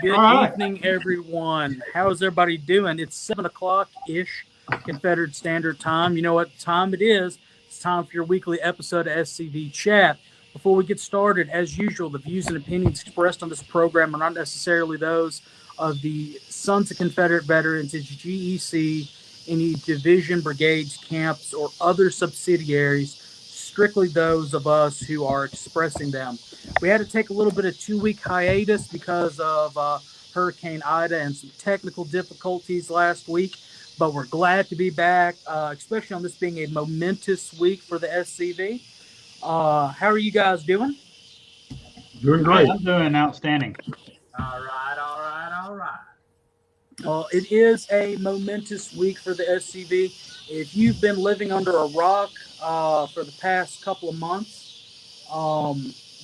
Good evening, everyone. How's everybody doing? It's 7 o'clock-ish Confederate Standard Time. You know what time it is. It's time for your weekly episode of SCV Chat. Before we get started, as usual, the views and opinions expressed on this program are not necessarily those of the Sons of Confederate Veterans, its GEC, any division, brigades, camps, or other subsidiaries, strictly those of us who are expressing them. We had to take a little bit of 2-week hiatus because of Hurricane Ida and some technical difficulties last week, but we're glad to be back, especially on this being a momentous week for the SCV. How are you guys doing? Doing great. I'm doing outstanding. All right. Well, it is a momentous week for the SCV. If you've been living under a rock for the past couple of months,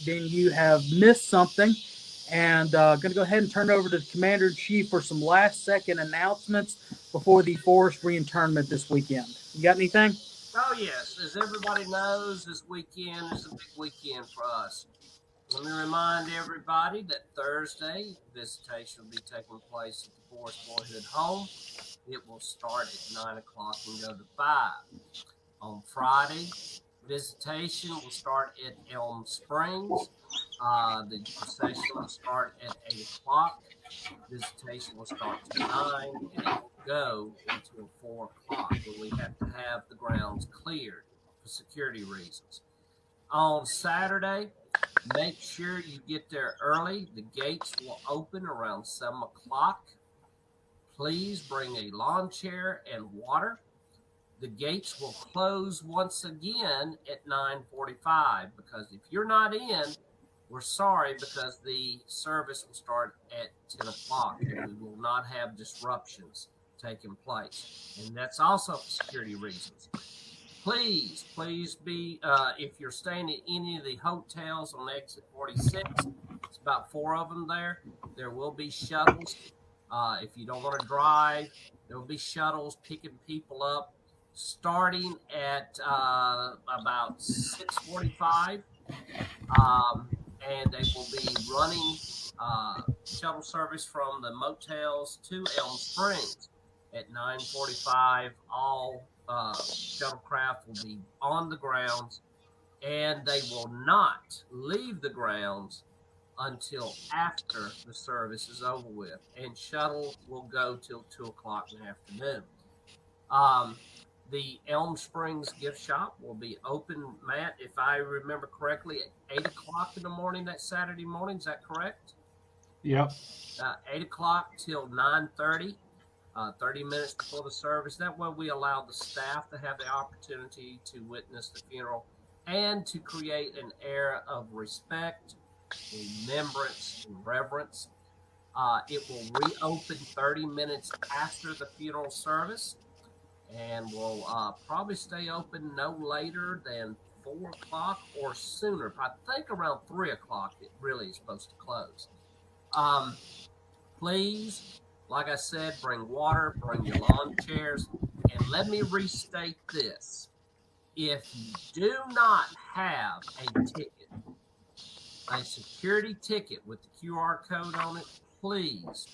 then you have missed something. And going to go ahead and turn it over to the Commander-in-Chief for some last-second announcements before the Forrest reinterment this weekend. You got anything? Oh, yes. As everybody knows, this weekend is a big weekend for us. Let me remind everybody that Thursday, visitation will be taking place at the Forrest Boyhood Home. It will start at 9 o'clock and go to 5. On Friday, visitation will start at Elm Springs. The procession will start at 8 o'clock. Visitation will start at 9 and it will go until 4 o'clock when we have to have the grounds cleared for security reasons. On Saturday, make sure you get there early. The gates will open around 7 o'clock. Please bring a lawn chair and water. The gates will close once again at 9:45 because if you're not in, we're sorry because the service will start at 10 o'clock and we will not have disruptions taking place. And that's also for security reasons. Please be, if you're staying at any of the hotels on exit 46, it's about 4 of them there. There will be shuttles. If you don't want to drive, there will be shuttles picking people up starting at about 6:45. And they will be running shuttle service from the motels to Elm Springs at 9:45. All shuttlecraft will be on the grounds, and they will not leave the grounds until after the service is over with. And shuttle will go till 2 o'clock in the afternoon. The Elm Springs gift shop will be open, Matt, if I remember correctly, at 8 o'clock in the morning that Saturday morning. Is that correct? Yep. 8 o'clock till 9:30, 30 minutes before the service. That way we allow the staff to have the opportunity to witness the funeral and to create an air of respect, remembrance, and reverence. It will reopen 30 minutes after the funeral service. And will probably stay open no later than 4 o'clock or sooner. I think around 3 o'clock it really is supposed to close. Please, like I said, bring water, bring your lawn chairs. And let me restate this. If you do not have a ticket, a security ticket with the QR code on it, please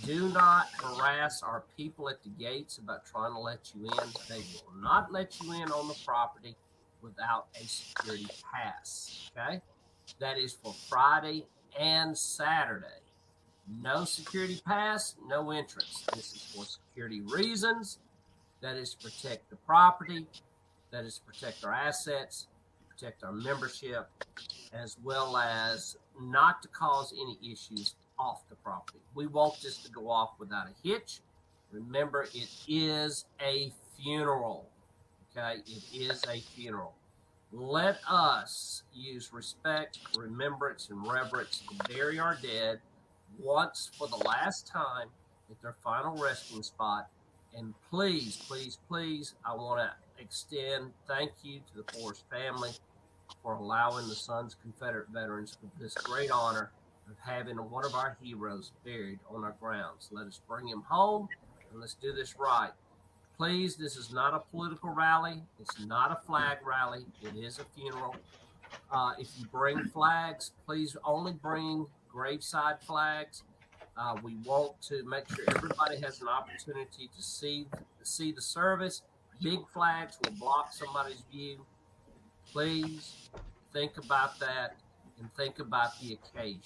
do not harass our people at the gates about trying to let you in. They will not let you in on the property without a security pass, okay? That is for Friday and Saturday. No security pass, no entrance. This is for security reasons. That is to protect the property. That is to protect our assets, protect our membership, as well as not to cause any issues off the property. We want this to go off without a hitch. Remember, it is a funeral. Okay, it is a funeral. Let us use respect, remembrance, and reverence to bury our dead once for the last time at their final resting spot. And please, I want to extend thank you to the Forrest family for allowing the Sons of Confederate Veterans with this great honor of having one of our heroes buried on our grounds. Let us bring him home and let's do this right. Please, this is not a political rally. It's not a flag rally. It is a funeral. If you bring flags, please only bring graveside flags. We want to make sure everybody has an opportunity to see the service. Big flags will block somebody's view. Please think about that and think about the occasion.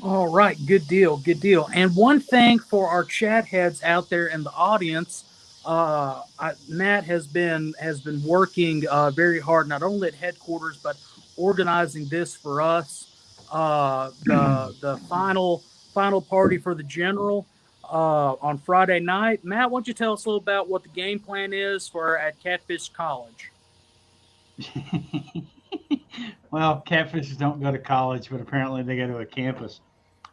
All right, good deal, good deal. And one thing for our chat heads out there in the audience, Matt has been working very hard, not only at headquarters but organizing this for us. The final party for the general on Friday night. Matt, why don't you tell us a little about what the game plan is for at Catfish College? Well, catfishes don't go to college, but apparently they go to a campus.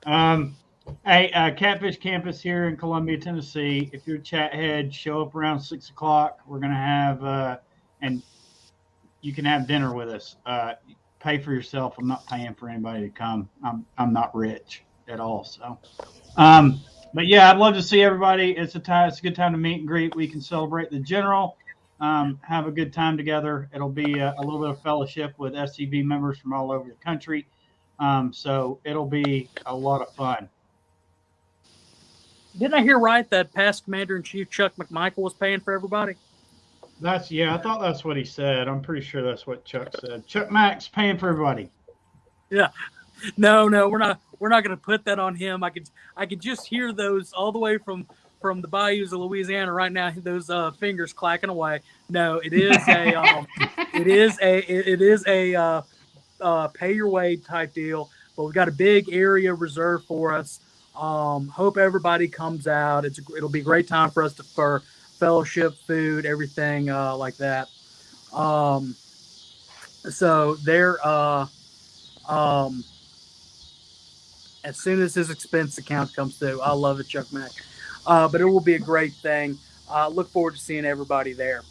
Catfish campus here in Columbia, Tennessee. If you're a chat head, show up around 6 o'clock. We're going to have, and you can have dinner with us. Pay for yourself. I'm not paying for anybody to come. I'm not rich at all. So, but yeah, I'd love to see everybody. It's a good time to meet and greet. We can celebrate the general. Have a good time together. It'll be a little bit of fellowship with SCV members from all over the country. So it'll be a lot of fun. Didn't I hear right that past Commander-in-Chief Chuck McMichael was paying for everybody? I thought that's what he said. I'm pretty sure that's what Chuck said. Chuck Mack's paying for everybody. Yeah. No, we're not going to put that on him. I could just hear those all the way from the bayous of Louisiana right now. Those fingers clacking away. No, it is a pay your way type deal. But we've got a big area reserved for us. Hope everybody comes out. It'll be a great time for us for fellowship, food, everything like that. So there. As soon as his expense account comes through, I love it, Chuck Mack. But it will be a great thing. Look forward to seeing everybody there.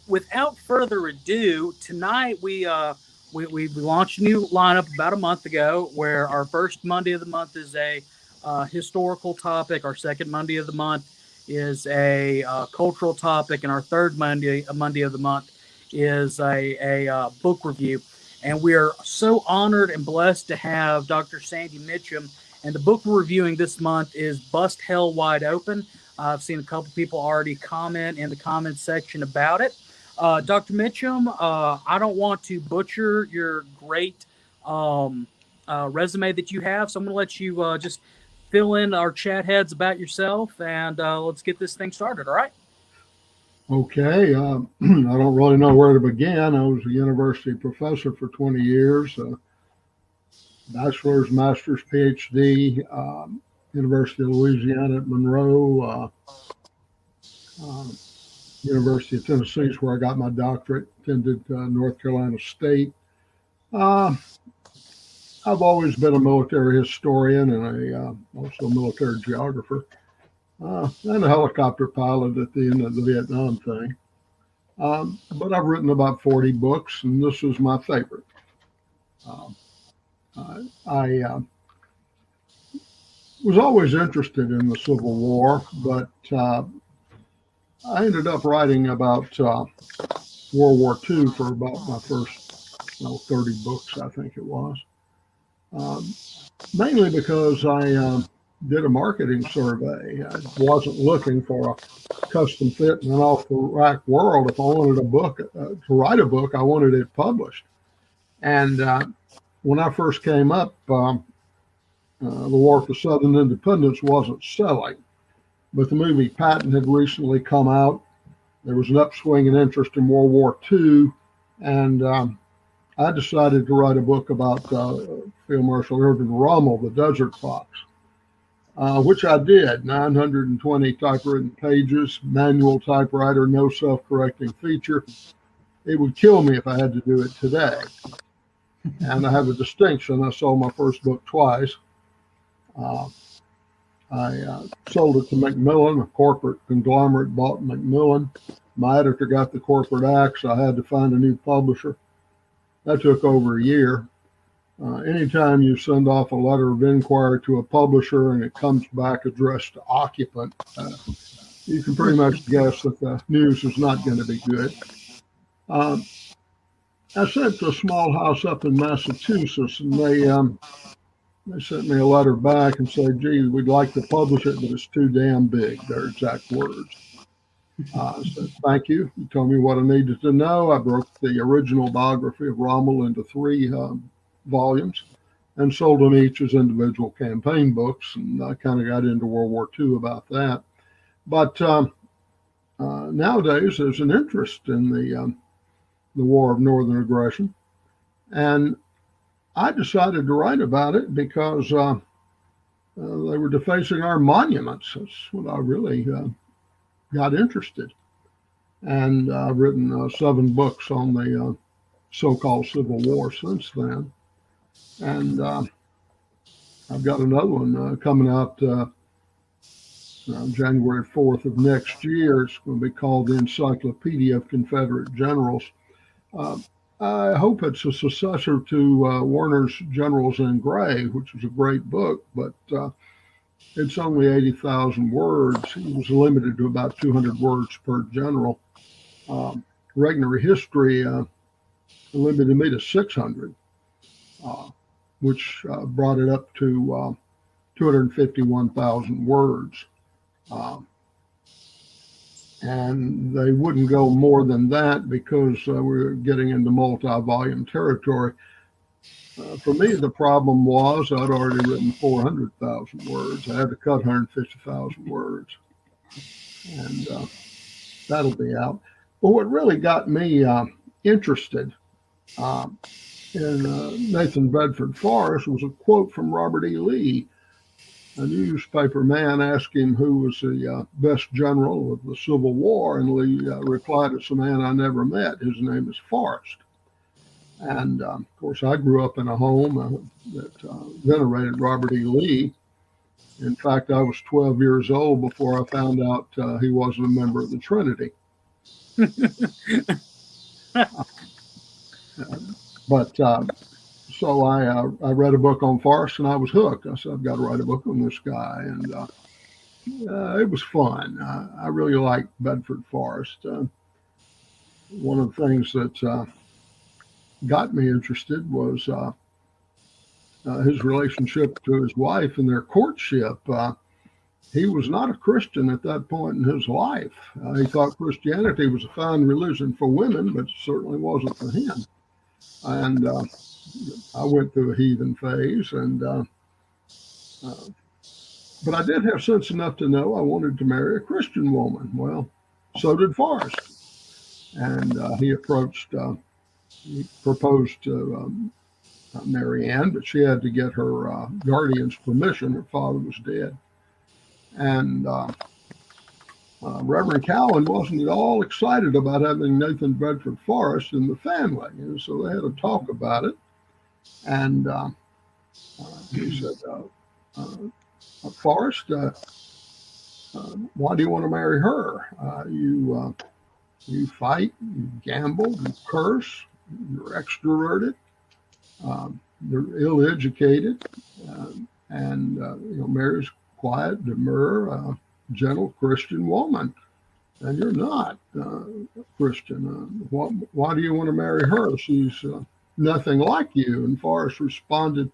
Without further ado, tonight we launched a new lineup about a month ago, where our first Monday of the month is a historical topic. Our second Monday of the month is a cultural topic, and our third Monday of the month is a book review. And we are so honored and blessed to have Dr. Sandy Mitcham. And the book we're reviewing this month is Bust Hell Wide Open. I've seen a couple people already comment in the comments section about it. Dr. Mitcham, I don't want to butcher your great resume that you have, so I'm going to let you just fill in our chat heads about yourself, and let's get this thing started, all right? Okay. I don't really know where to begin. I was a university professor for 20 years, bachelor's, master's, PhD, University of Louisiana at Monroe, University of Tennessee is where I got my doctorate, attended North Carolina State. I've always been a military historian and also a military geographer. And a helicopter pilot at the end of the Vietnam thing. But I've written about 40 books, and this is my favorite. I was always interested in the Civil War, but I ended up writing about World War II for about my first 30 books, I think it was. Mainly because I did a marketing survey. I wasn't looking for a custom fit in an off-the-rack world. If I wanted a book, to write a book, I wanted it published. And when I first came up, the War for Southern Independence wasn't selling. But the movie Patton had recently come out. There was an upswing in interest in World War II. And I decided to write a book about Field Marshal Irvin Rommel, the Desert Fox. Which I did, 920 typewritten pages, manual typewriter, no self-correcting feature. It would kill me if I had to do it today. And I have a distinction. I sold my first book twice. I sold it to Macmillan, a corporate conglomerate bought Macmillan. My editor got the corporate axe. I had to find a new publisher. That took over a year. Anytime you send off a letter of inquiry to a publisher and it comes back addressed to occupant, you can pretty much guess that the news is not going to be good. I sent to a small house up in Massachusetts, and they sent me a letter back and said, "Gee, we'd like to publish it, but it's too damn big." Their exact words. I said, "Thank you. You told me what I needed to know." I broke the original biography of Rommel into 3 volumes and sold them each as individual campaign books. And I kind of got into World War II about that. But nowadays, there's an interest in the War of Northern Aggression. And I decided to write about it because they were defacing our monuments. That's what I really got interested. And I've written 7 books on the so-called Civil War since then. And I've got another one coming out January 4th of next year. It's going to be called The Encyclopedia of Confederate Generals. I hope it's a successor to Warner's Generals in Gray, which is a great book, but it's only 80,000 words. He was limited to about 200 words per general. Regnery History limited me to 600, which brought it up to 251,000 words. And they wouldn't go more than that because we're getting into multi-volume territory. For me, the problem was I'd already written 400,000 words. I had to cut 150,000 words. And that'll be out. But what really got me interested in Nathan Bedford Forrest was a quote from Robert E. Lee. A newspaper man asked him who was the best general of the Civil War, and Lee replied, "It's a man I never met. His name is Forrest." And of course, I grew up in a home that venerated Robert E. Lee. In fact, I was 12 years old before I found out he wasn't a member of the Trinity. But so I read a book on Forrest, and I was hooked. I said, "I've got to write a book on this guy," and it was fun. I really liked Bedford Forrest. One of the things that got me interested was his relationship to his wife and their courtship. He was not a Christian at that point in his life. He thought Christianity was a fine religion for women, but it certainly wasn't for him. And I went through a heathen phase, and but I did have sense enough to know I wanted to marry a Christian woman. Well, so did Forrest, and he proposed to Mary Ann, but she had to get her guardian's permission. Her father was dead, and Reverend Cowan wasn't at all excited about having Nathan Bedford Forrest in the family, and so they had a talk about it. And he said, "Forrest, why do you want to marry her? You fight, you gamble, you curse, you're extroverted, you're ill-educated, and Mary's quiet, demure, gentle Christian woman, and you're not Christian. Why do you want to marry her? She's nothing like you." And Forrest responded,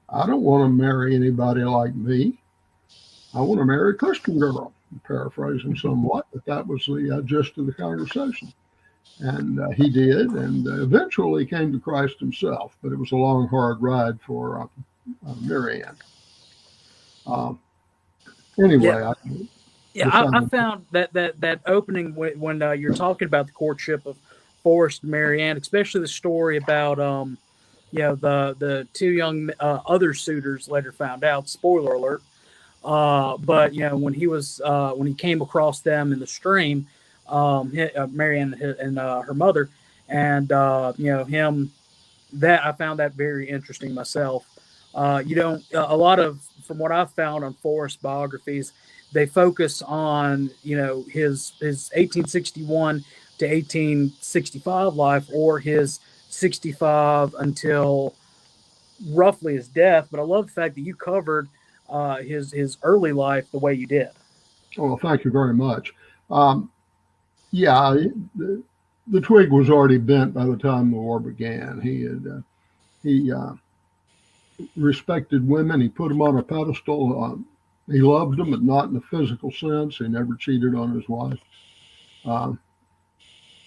"I don't want to marry anybody like me. I want to marry a Christian girl." I'm paraphrasing somewhat, but that was the gist of the conversation. And he did, and eventually came to Christ himself, but it was a long, hard ride for Mary Ann. Anyway, I found that opening when you're talking about the courtship of Forrest and Mary Ann, especially the story about the 2 young other suitors later found out. Spoiler alert. But when he came across them in the stream, Mary Ann and her mother, and him, that I found that very interesting myself. A lot of, from what I've found on Forrest biographies, they focus on his 1861 to 1865 life, or his 65 until roughly his death. But I love the fact that you covered his early life the way you did. Well, thank you very much. the twig was already bent by the time the war began. He respected women. He put them on a pedestal. He loved them, but not in the physical sense. He never cheated on his wife.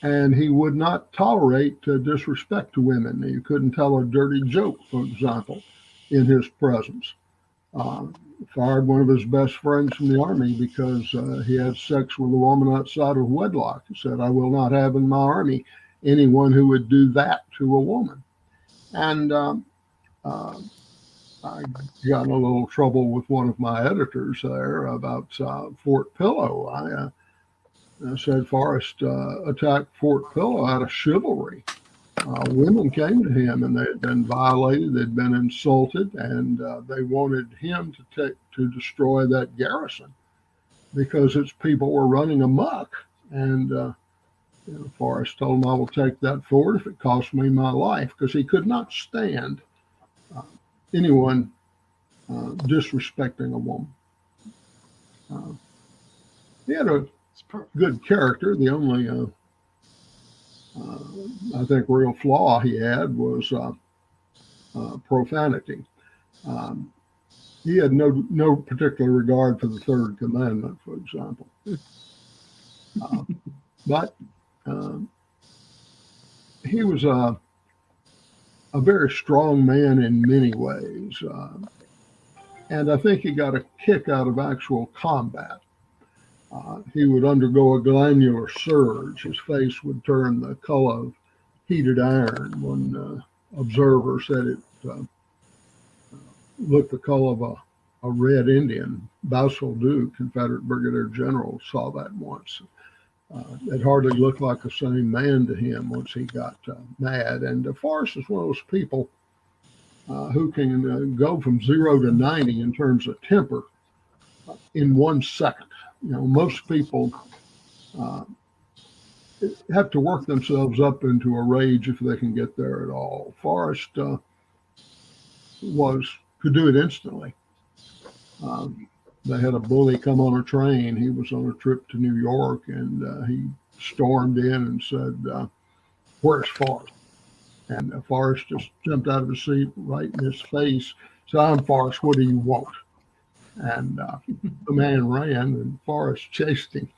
And he would not tolerate disrespect to women. You couldn't tell a dirty joke, for example, in his presence. Fired one of his best friends from the Army because he had sex with a woman outside of wedlock. He said, "I will not have in my Army anyone who would do that to a woman." And I got in a little trouble with one of my editors there about Fort Pillow. I said Forrest attacked Fort Pillow out of chivalry. Women came to him and they had been violated, they'd been insulted, and they wanted him to destroy that garrison because its people were running amok. And Forrest told him, "I will take that fort if it costs me my life," because he could not stand anyone disrespecting a woman. He had a good character. The only I think real flaw he had was profanity. He had no particular regard for the third commandment, for example. But he was a very strong man in many ways. And I think he got a kick out of actual combat. He would undergo a glandular surge. His face would turn the color of heated iron. One observer said it looked the color of a red Indian. Basil, Confederate Brigadier General, saw that once. It hardly looked like the same man to him once he got mad. And Forrest is one of those people who can go from 0 to 90 in terms of temper in 1 second. Most people have to work themselves up into a rage if they can get there at all. Forrest could do it instantly. They had a bully come on a train. He was on a trip to New York, and he stormed in and said, "Where's Forrest?" And Forrest just jumped out of his seat right in his face. Said, "I'm Forrest. What do you want?" And the man ran, and Forrest chased him.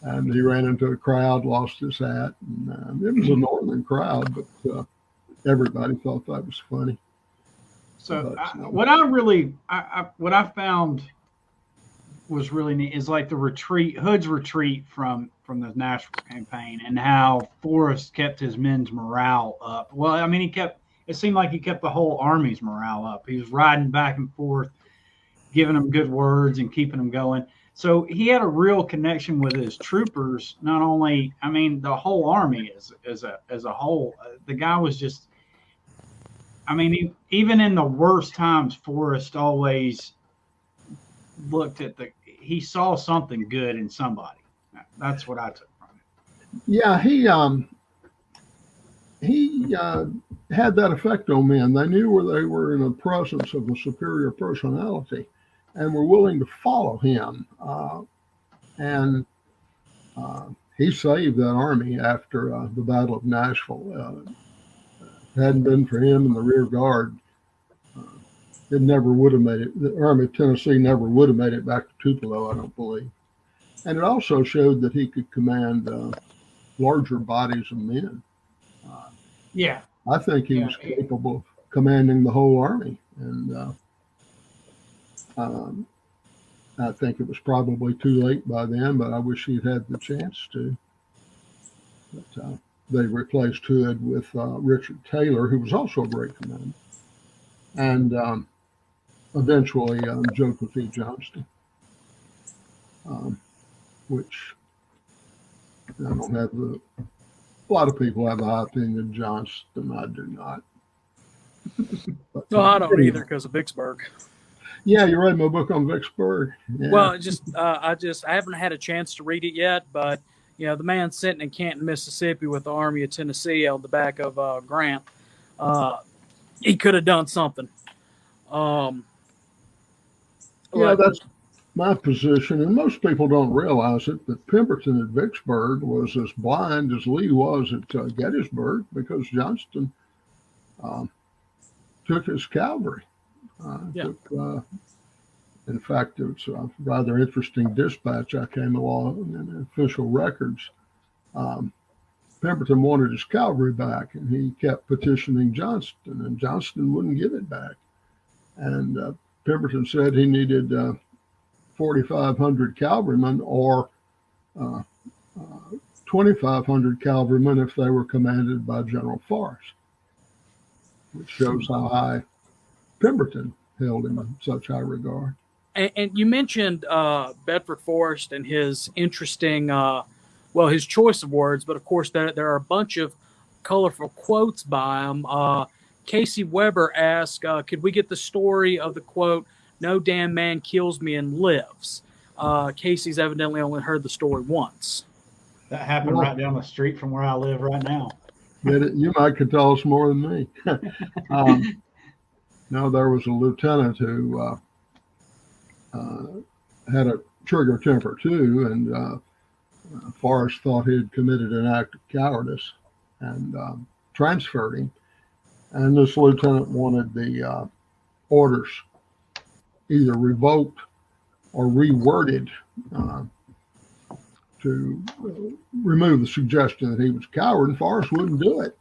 And he ran into a crowd, lost his hat. And it was a northern crowd, but everybody thought that was funny. So what I found was really neat is like the retreat, Hood's retreat from the Nashville campaign, and how Forrest kept his men's morale up. Well, I mean, it seemed like he kept the whole Army's morale up. He was riding back and forth, giving them good words and keeping them going. So he had a real connection with his troopers. Not only, I mean, the whole Army as a whole. The guy was just, I mean, even in the worst times, Forrest always looked at he saw something good in somebody. That's what I took from it. Yeah, he had that effect on men. They knew where they were in the presence of a superior personality and were willing to follow him. And he saved that Army after the Battle of Nashville. If it hadn't been for him and the rear guard, it never would have made it. The Army of Tennessee never would have made it back to Tupelo, I don't believe. And it also showed that he could command larger bodies of men. Yeah. I think he was capable of commanding the whole Army. And I think it was probably too late by then, but I wish he'd had the chance to. But they replaced Hood with Richard Taylor, who was also a great commander. And eventually Joseph E. Johnston, which I don't have a lot of people have a high opinion of Johnston. I do not. But, No, I don't either because of Vicksburg. Yeah, you read my book on Vicksburg. Yeah. Well, I haven't had a chance to read it yet, but the man sitting in Canton, Mississippi, with the Army of Tennessee on the back of Grant, he could have done something. Yeah, my position, and most people don't realize it, that Pemberton at Vicksburg was as blind as Lee was at Gettysburg, because Johnston took his cavalry. In fact, it was a rather interesting dispatch I came along in official records. Pemberton wanted his cavalry back, and he kept petitioning Johnston, and Johnston wouldn't give it back. And Pemberton said he needed 4,500 cavalrymen or 2,500 cavalrymen if they were commanded by General Forrest, which shows how high Pemberton held him in such high regard. And you mentioned Bedford Forrest and his interesting, his choice of words, but of course there are a bunch of colorful quotes by him. Casey Weber asked, could we get the story of the quote, "No damn man kills me and lives"? Casey's evidently only heard the story once. That happened right down the street from where I live right now. You might could tell us more than me. No, there was a lieutenant who had a trigger temper too, and Forrest thought he had committed an act of cowardice and transferred him. And this lieutenant wanted the orders either revoked or reworded to remove the suggestion that he was a coward, and Forrest wouldn't do it.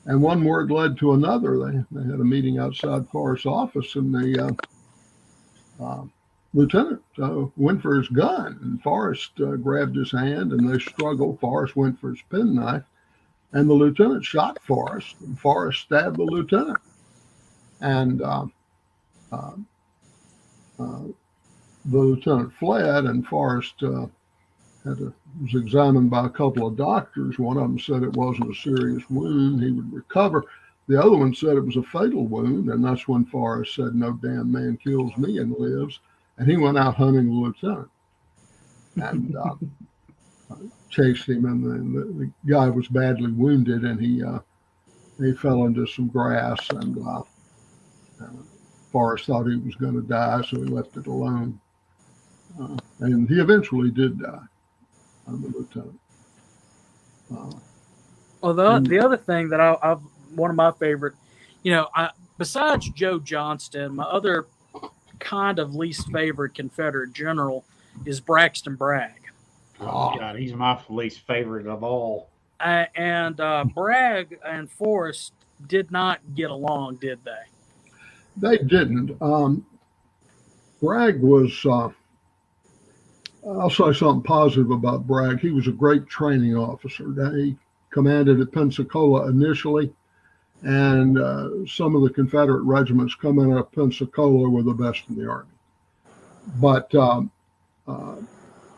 And one word led to another. They had a meeting outside Forrest's office, and the lieutenant went for his gun, and Forrest grabbed his hand, and they struggled. Forrest went for his penknife, and the lieutenant shot Forrest, and Forrest stabbed the lieutenant. And the lieutenant fled, and Forrest was examined by a couple of doctors. One of them said it wasn't a serious wound, he would recover. The other one said it was a fatal wound, and that's when Forrest said, "No damn man kills me and lives," and he went out hunting the lieutenant and chased him, and the guy was badly wounded, and he fell into some grass, and Forrest thought he was going to die, so he left it alone. And he eventually did die, the lieutenant. The other thing that I've one of my favorite, besides Joe Johnston, my other kind of least favorite Confederate general is Braxton Bragg. Oh, God, he's my least favorite of all. And Bragg and Forrest did not get along, did they? They didn't. Bragg was, I'll say something positive about Bragg. He was a great training officer. He commanded at Pensacola initially, and some of the Confederate regiments coming out of Pensacola were the best in the Army. But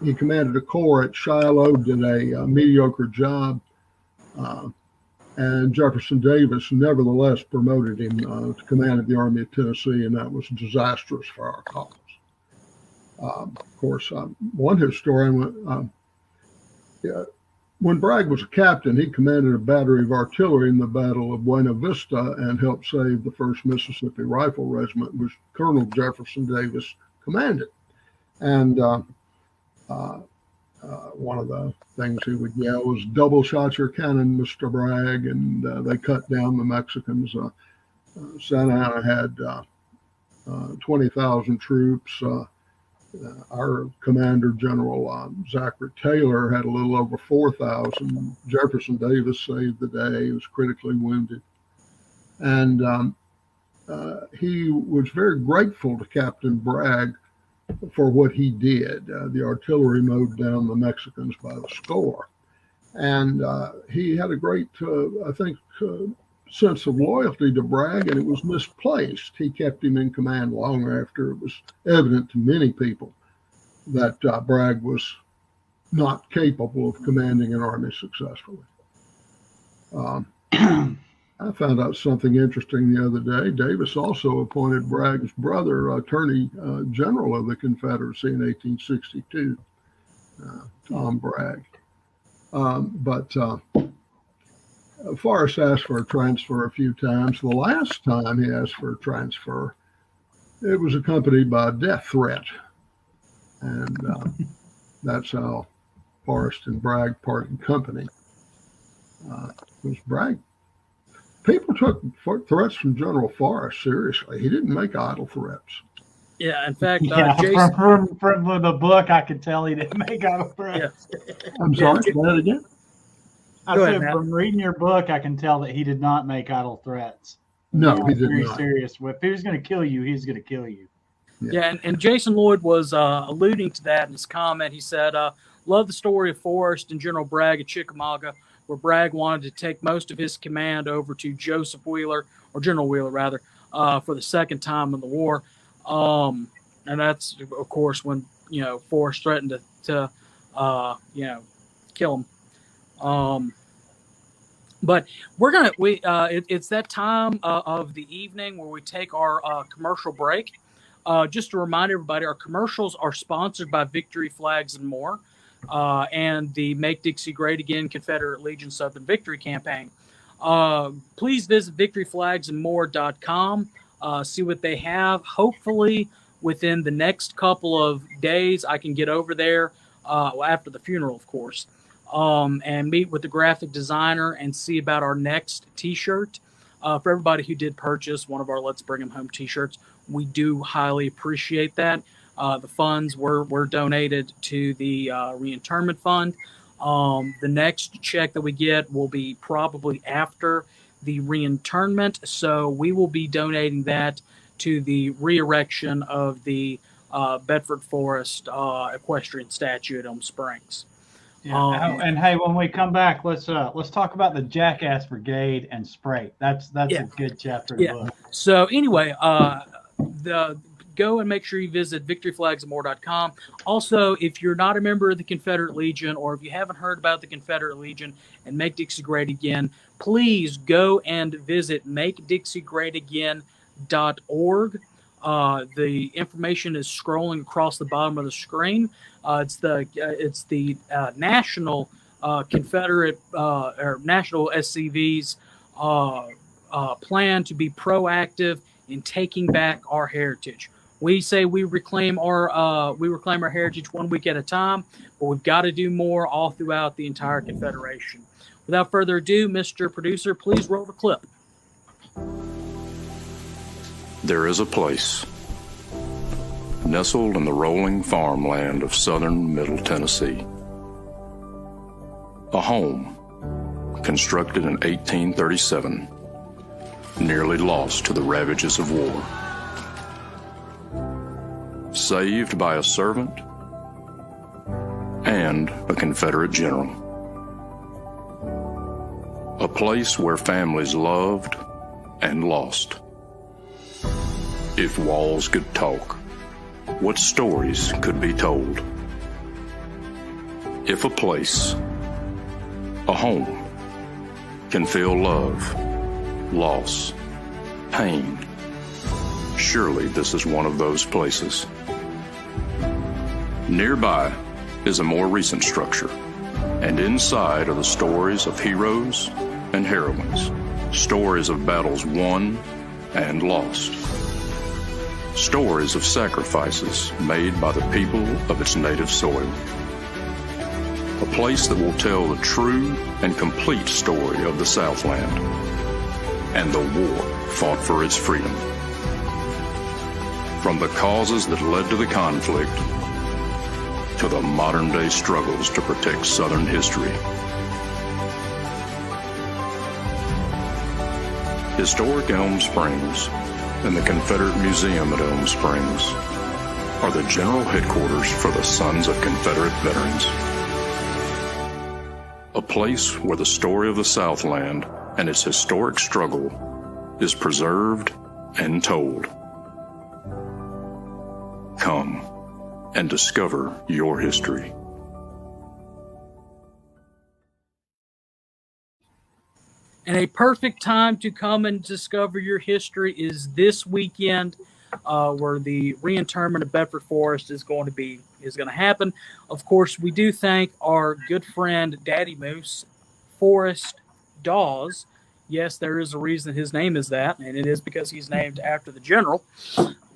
he commanded a corps at Shiloh, did a mediocre job, and Jefferson Davis nevertheless promoted him to command of the Army of Tennessee, and that was disastrous for our cause. Of course, one historian, when Bragg was a captain, he commanded a battery of artillery in the Battle of Buena Vista and helped save the 1st Mississippi Rifle Regiment, which Colonel Jefferson Davis commanded. And one of the things he would yell was, "Double shot your cannon, Mr. Bragg," and they cut down the Mexicans. Santa Anna had 20,000 troops. Our commander, General Zachary Taylor, had a little over 4,000. Jefferson Davis saved the day. He was critically wounded. And he was very grateful to Captain Bragg for what he did. The artillery mowed down the Mexicans by the score. And he had a great, sense of loyalty to Bragg, and it was misplaced. He kept him in command long after it was evident to many people that Bragg was not capable of commanding an army successfully. I found out something interesting the other day. Davis also appointed Bragg's brother Attorney General of the Confederacy in 1862, Tom Bragg. But Forrest asked for a transfer a few times. The last time he asked for a transfer, it was accompanied by a death threat. And that's how Forrest and Bragg parted company. Because Bragg, people took threats from General Forrest seriously. He didn't make idle threats. Yeah, in fact, Yeah, Jason, from the book, I could tell he didn't make idle threats. I'm sorry, say that again? I Go said, ahead, Matt. from reading your book, I can tell that he did not make idle threats. No, he was did very not. serious. If he was going to kill you, he's going to kill you. Yeah, and Jason Lloyd was alluding to that in his comment. He said, love the story of Forrest and General Bragg at Chickamauga, where Bragg wanted to take most of his command over to Joseph Wheeler, or General Wheeler, rather, for the second time in the war. And that's, of course, when, Forrest threatened to kill him. But it's that time of the evening where we take our commercial break. Just to remind everybody, our commercials are sponsored by Victory Flags and More, and the Make Dixie Great Again Confederate Legion Southern Victory campaign. Please visit victoryflagsandmore.com, see what they have. Hopefully, within the next couple of days, I can get over there after the funeral, of course, and meet with the graphic designer and see about our next T-shirt. For everybody who did purchase one of our Let's Bring 'em Home T-shirts, we do highly appreciate that. The funds were donated to the reinterment fund. The next check that we get will be probably after the reinterment, so we will be donating that to the re-erection of the Bedford Forrest equestrian statue at Elm Springs. Yeah. And hey, when we come back, let's talk about the Jackass Brigade and Sprite. That's a good chapter of the book. So anyway, go and make sure you visit victoryflagsandmore.com. Also, if you're not a member of the Confederate Legion, or if you haven't heard about the Confederate Legion and Make Dixie Great Again, please go and visit makedixiegreatagain.org. The information is scrolling across the bottom of the screen. It's the National Confederate or National SCV's plan to be proactive in taking back our heritage. We say we reclaim our heritage 1 week at a time, but we've got to do more all throughout the entire Confederation. Without further ado, Mr. Producer, please roll the clip. There is a place, nestled in the rolling farmland of southern Middle Tennessee. A home, constructed in 1837, nearly lost to the ravages of war. Saved by a servant and a Confederate general. A place where families loved and lost. If walls could talk, what stories could be told? If a place, a home, can feel love, loss, pain, surely this is one of those places. Nearby is a more recent structure, and inside are the stories of heroes and heroines, stories of battles won and lost. Stories of sacrifices made by the people of its native soil. A place that will tell the true and complete story of the Southland and the war fought for its freedom. From the causes that led to the conflict to the modern-day struggles to protect Southern history. Historic Elm Springs and the Confederate Museum at Elm Springs are the general headquarters for the Sons of Confederate Veterans. A place where the story of the Southland and its historic struggle is preserved and told. Come and discover your history. And a perfect time to come and discover your history is this weekend, where the reinterment of Bedford Forrest is going to happen. Of course, we do thank our good friend Daddy Moose, Forrest Dawes. Yes, there is a reason his name is that, and it is because he's named after the general.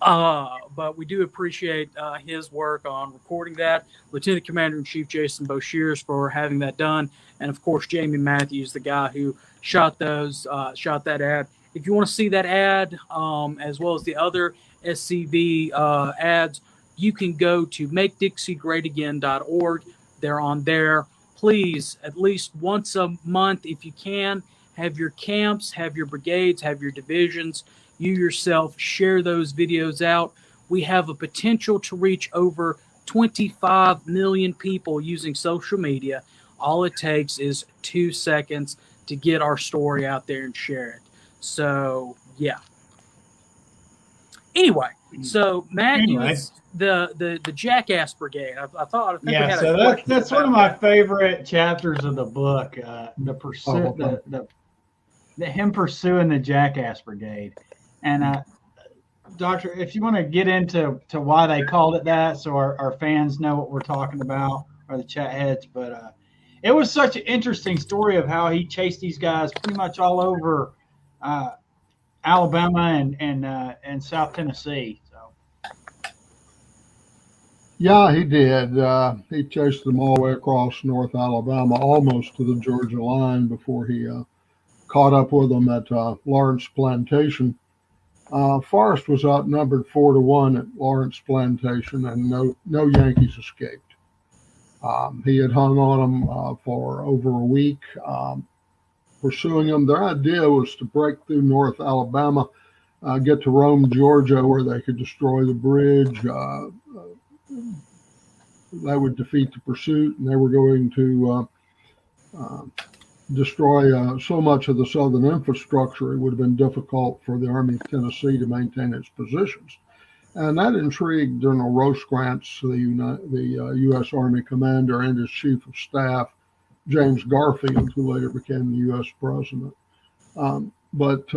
But we do appreciate his work on recording that. Lieutenant Commander in Chief Jason Boshears for having that done, and of course Jamie Matthews, the guy who shot that ad. If you want to see that ad, as well as the other SCV ads, you can go to MakeDixieGreatAgain.org. They're on there. Please, at least once a month, if you can, have your camps, have your brigades, have your divisions. You yourself share those videos out. We have a potential to reach over 25 million people using social media. All it takes is 2 seconds to get our story out there and share it. So, yeah. Anyway, so Matt, the Jackass Brigade. I think we had so that's one of my favorite chapters of the book. The pursuit, the him pursuing the Jackass Brigade, and Doctor, if you want to get into why they called it that, so our fans know what we're talking about, or the chat heads, but it was such an interesting story of how he chased these guys pretty much all over Alabama and South Tennessee. So. Yeah, he did. He chased them all the way across North Alabama, almost to the Georgia line before he caught up with them at Lawrence Plantation. Forrest was outnumbered 4-1 at Lawrence Plantation, and no Yankees escaped. He had hung on them for over a week, pursuing them. Their idea was to break through North Alabama, get to Rome, Georgia, where they could destroy the bridge. That would defeat the pursuit, and they were going to destroy so much of the southern infrastructure, it would have been difficult for the Army of Tennessee to maintain its positions. And that intrigued General Rosecrans, the U.S. Army commander, and his chief of staff, James Garfield, who later became the U.S. president. But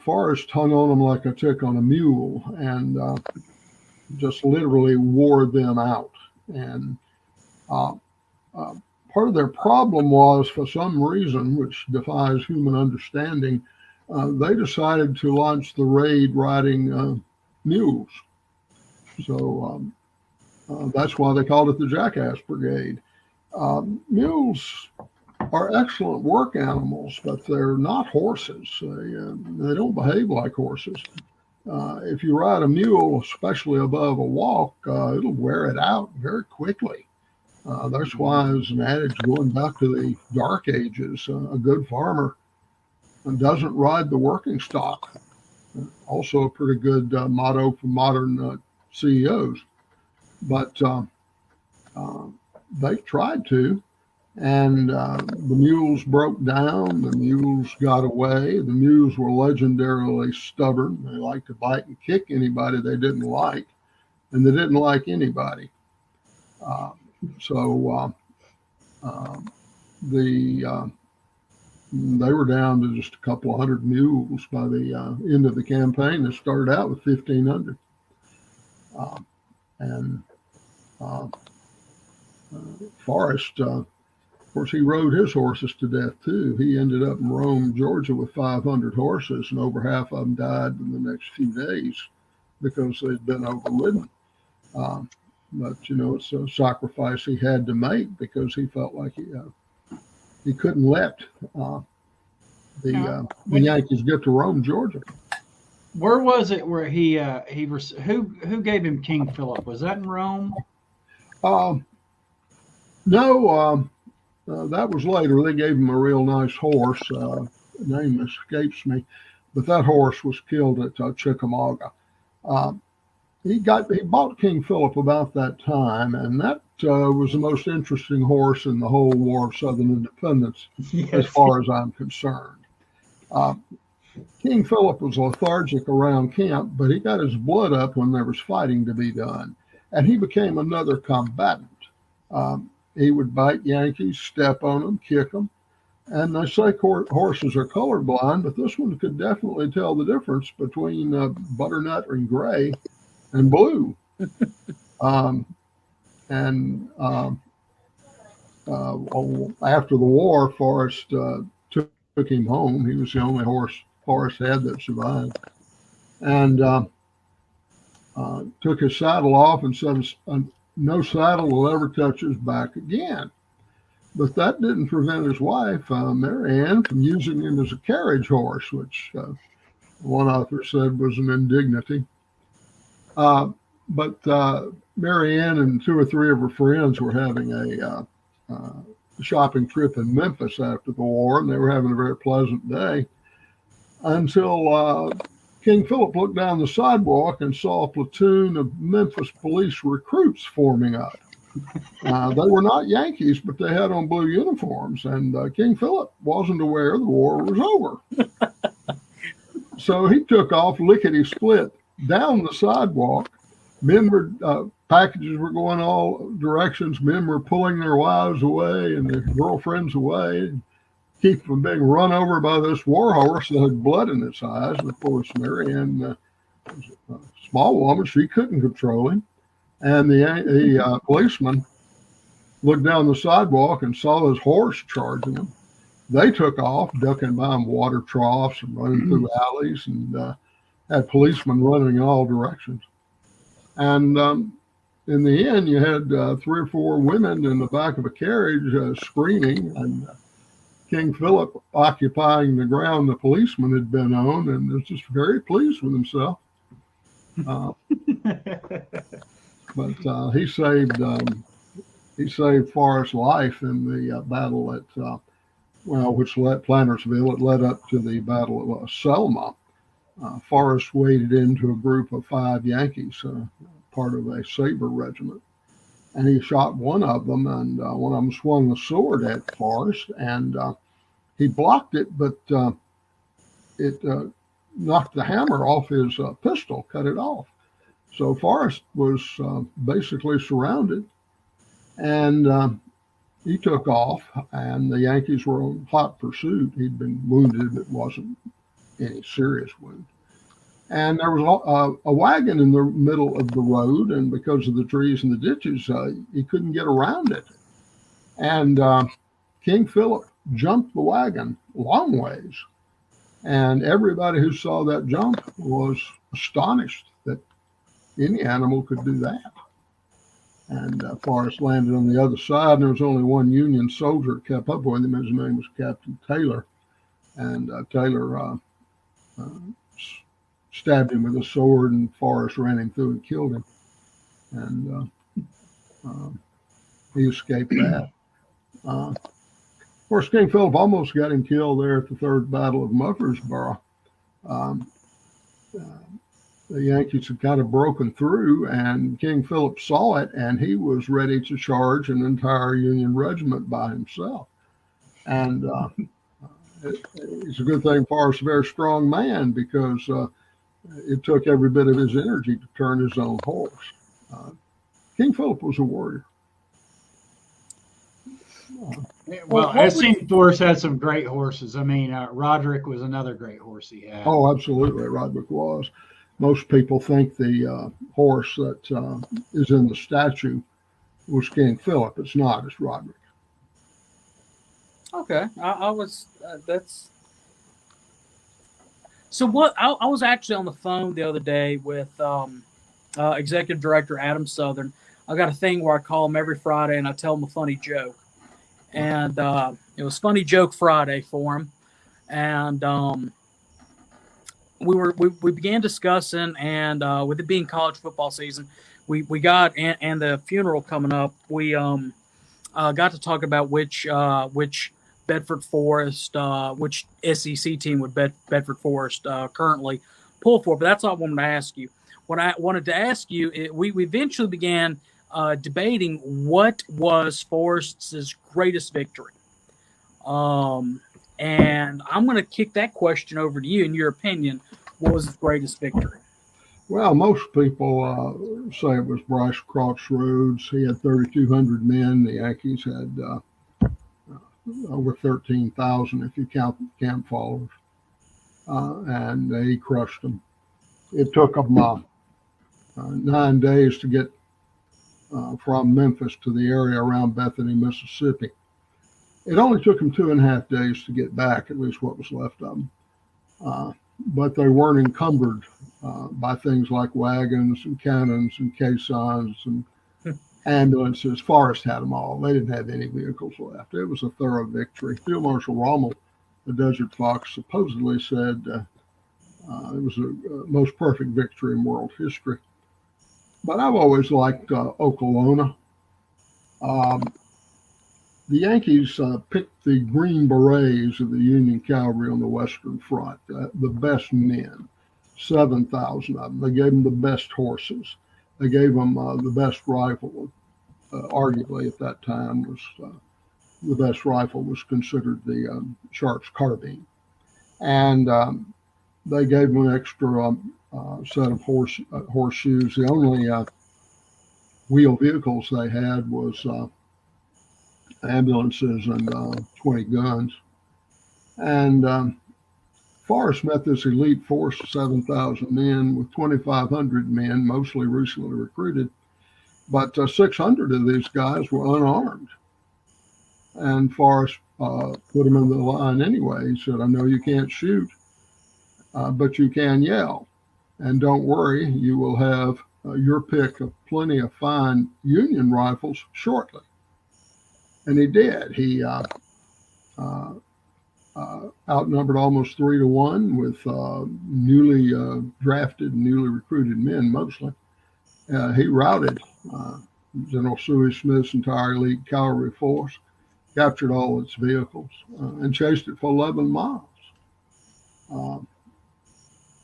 Forrest hung on them like a tick on a mule and just literally wore them out. And part of their problem was, for some reason, which defies human understanding, they decided to launch the raid riding mules. So that's why they called it the Jackass Brigade. Mules are excellent work animals, but they're not horses. They don't behave like horses. If you ride a mule, especially above a walk, it'll wear it out very quickly. That's why, as an adage going back to the dark ages, a good farmer doesn't ride the working stock. Also a pretty good motto for modern CEOs. But they tried to, and the mules broke down, the mules got away. The mules were legendarily stubborn. They liked to bite and kick anybody they didn't like, and they didn't like anybody. They were down to just a couple of hundred mules by the end of the campaign. They started out with 1,500. Forrest, of course, he rode his horses to death too. He ended up in Rome, Georgia with 500 horses, and over half of them died in the next few days because they'd been overridden. But, it's a sacrifice he had to make because he felt like he couldn't let the Yankees get to Rome, Georgia. Where was it where who gave him King Philip? Was that in Rome? No, that was later. They gave him a real nice horse. Name escapes me, but that horse was killed at Chickamauga. He bought King Philip about that time, and that was the most interesting horse in the whole War of Southern Independence, yes, as far as I'm concerned. King Philip was lethargic around camp, but he got his blood up when there was fighting to be done, and he became another combatant. He would bite Yankees, step on them, kick them, and they say horses are colorblind, but this one could definitely tell the difference between butternut and gray and blue. After the war, Forrest took him home. He was the only horse Forrest had that survived. And took his saddle off and said, no saddle will ever touch his back again. But that didn't prevent his wife, Mary Ann, from using him as a carriage horse, which one author said was an indignity. But Mary Ann and 2 or 3 of her friends were having a shopping trip in Memphis after the war, and they were having a very pleasant day until King Philip looked down the sidewalk and saw a platoon of Memphis police recruits forming up. They were not Yankees, but they had on blue uniforms, and King Philip wasn't aware the war was over. So he took off lickety-split down the sidewalk. Men were, packages were going all directions. Men were pulling their wives away and their girlfriends away, keep from being run over by this war horse that had blood in its eyes. And of course, Mary Ann was a small woman. She couldn't control him. And the policeman looked down the sidewalk and saw his horse charging him. They took off, ducking behind water troughs and running through alleys, and had policemen running in all directions. And in the end, you had 3 or 4 women in the back of a carriage screaming, and King Philip occupying the ground the policeman had been on, and was just very pleased with himself. But he saved Forrest's life in the battle at which led Plantersville. It led up to the Battle of Selma. Forrest waded into a group of 5 Yankees, part of a saber regiment, and he shot one of them, and one of them swung the sword at Forrest, and he blocked it, but it knocked the hammer off his pistol, cut it off. So Forrest was basically surrounded, and he took off, and the Yankees were on hot pursuit. He'd been wounded, but wasn't any serious wound. And there was a wagon in the middle of the road, and because of the trees and the ditches, he couldn't get around it. And King Philip jumped the wagon long ways, and everybody who saw that jump was astonished that any animal could do that. And Forrest landed on the other side, and there was only one Union soldier that kept up with him. His name was Captain Taylor. And Taylor stabbed him with a sword, and Forrest ran him through and killed him. And he escaped that. Of course, King Philip almost got him killed there at the Third Battle of Murfreesboro. The Yankees had kind of broken through, and King Philip saw it, and he was ready to charge an entire Union regiment by himself. And it's a good thing Forrest was a very strong man, because it took every bit of his energy to turn his own horse. King Philip was a warrior. Well, I've seen Forrest had some great horses. I mean, Roderick was another great horse he had. Oh, absolutely. Roderick was. Most people think the horse that is in the statue was King Philip. It's not. It's Roderick. Okay, I was that's. So what? I was actually on the phone the other day with Executive Director Adam Southern. I got a thing where I call him every Friday and I tell him a funny joke, and it was Funny Joke Friday for him, and we began discussing, and with it being college football season, we got and the funeral coming up, we got to talk about which Bedford Forrest, which SEC team would Bedford Forrest currently pull for. But that's all I wanted to ask you. What I wanted to ask you, we eventually began debating what was Forrest's greatest victory. And I'm going to kick that question over to you. In your opinion, what was his greatest victory? Well, most people say it was Bryce Crossroads. He had 3,200 men. The Yankees had over 13,000 if you count camp followers. And he crushed them. It took them 9 days to get from Memphis to the area around Bethany, Mississippi. It only took them 2.5 days to get back, at least what was left of them. But they weren't encumbered by things like wagons and cannons and caissons and ambulances. Forrest had them all. They didn't have any vehicles left. It was a thorough victory. Field Marshal Rommel, the Desert Fox, supposedly said it was a most perfect victory in world history. But I've always liked Okolona. The Yankees picked the Green Berets of the Union Cavalry on the Western Front, the best men, 7,000 of them. They gave them the best horses. They gave them the best rifle. Arguably at that time was the best rifle was considered the Sharp's carbine. And they gave them an extra set of horseshoes. The only wheel vehicles they had was ambulances and 20 guns. And Forrest met this elite force of 7,000 men with 2,500 men, mostly recently recruited. But 600 of these guys were unarmed. And Forrest put them in the line anyway. He said, I know you can't shoot, but you can yell. And don't worry, you will have your pick of plenty of fine Union rifles shortly. And he did. He outnumbered almost 3-1 with newly drafted, newly recruited men mostly. He routed General Suey Smith's entire elite cavalry force, captured all its vehicles, and chased it for 11 miles.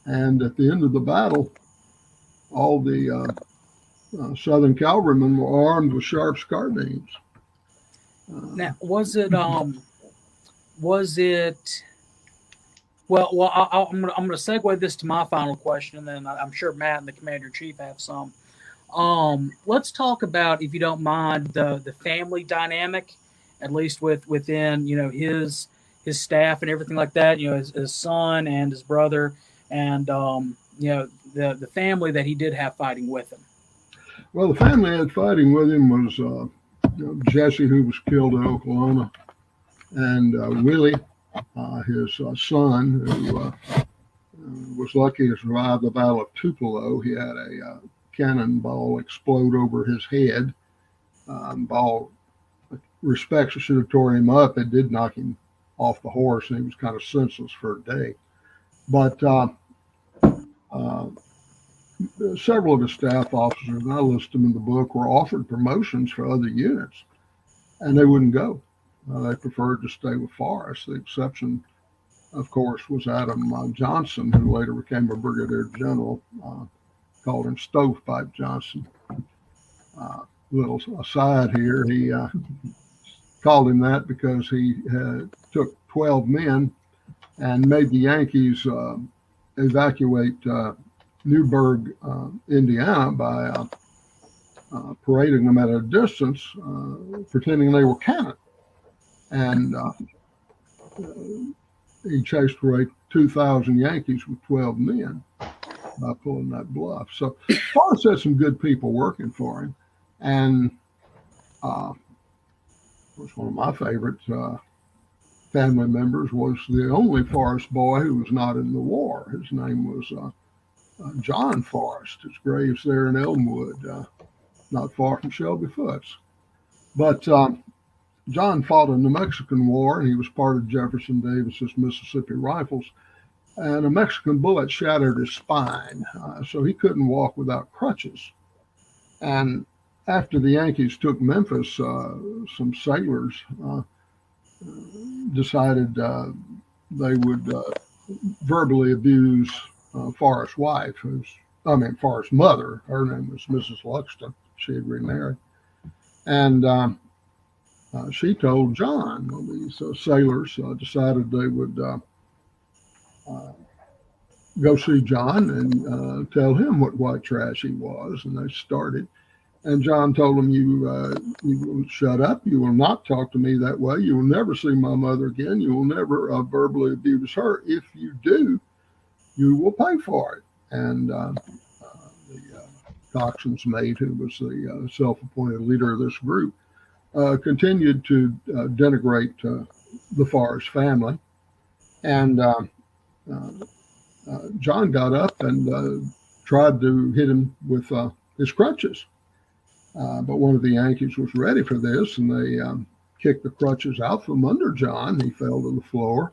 And at the end of the battle, all the Southern cavalrymen were armed with Sharp's carbines. Now, was it? Well, I'm going to segue this to my final question, and then I'm sure Matt and the Commander-in-Chief have some. Let's talk about, if you don't mind, the family dynamic, at least within his staff and everything like that. His son and his brother, and the family that he did have fighting with him. Well, the family had fighting with him was Jesse, who was killed in Oklahoma, and Willie, his son, who was lucky to survive the Battle of Tupelo. He had a cannonball explode over his head. Ball, respects should have tore him up. It did knock him off the horse, and he was kind of senseless for a day. But several of his staff officers, and I list them in the book, were offered promotions for other units, and they wouldn't go. They preferred to stay with Forrest. The exception, of course, was Adam Johnson, who later became a brigadier general. Called him Stovepipe Johnson. Little aside here, he called him that because he took 12 men and made the Yankees evacuate Newburgh, Indiana, by parading them at a distance, pretending they were cannon. And he chased away 2,000 Yankees with 12 men by pulling that bluff. So Forrest had some good people working for him. And was one of my favorite family members was the only Forrest boy who was not in the war. His name was John Forrest. His grave's there in Elmwood, not far from Shelby Foots. But John fought in the Mexican War, and he was part of Jefferson Davis's Mississippi Rifles. And a Mexican bullet shattered his spine, so he couldn't walk without crutches. And after the Yankees took Memphis, some sailors decided they would verbally abuse Forrest's wife, Forrest's mother. Her name was Mrs. Luxton. She had remarried. And she told John. Well, these sailors decided they would go see John and tell him what white trash he was, and they started. And John told him, you will shut up. You will not talk to me that way. You will never see my mother again. You will never verbally abuse her. If you do, you will pay for it. And the coxswain's mate, who was the self-appointed leader of this group, continued to denigrate the Forrest family. And John got up and tried to hit him with his crutches. But one of the Yankees was ready for this, and they kicked the crutches out from under John. He fell to the floor.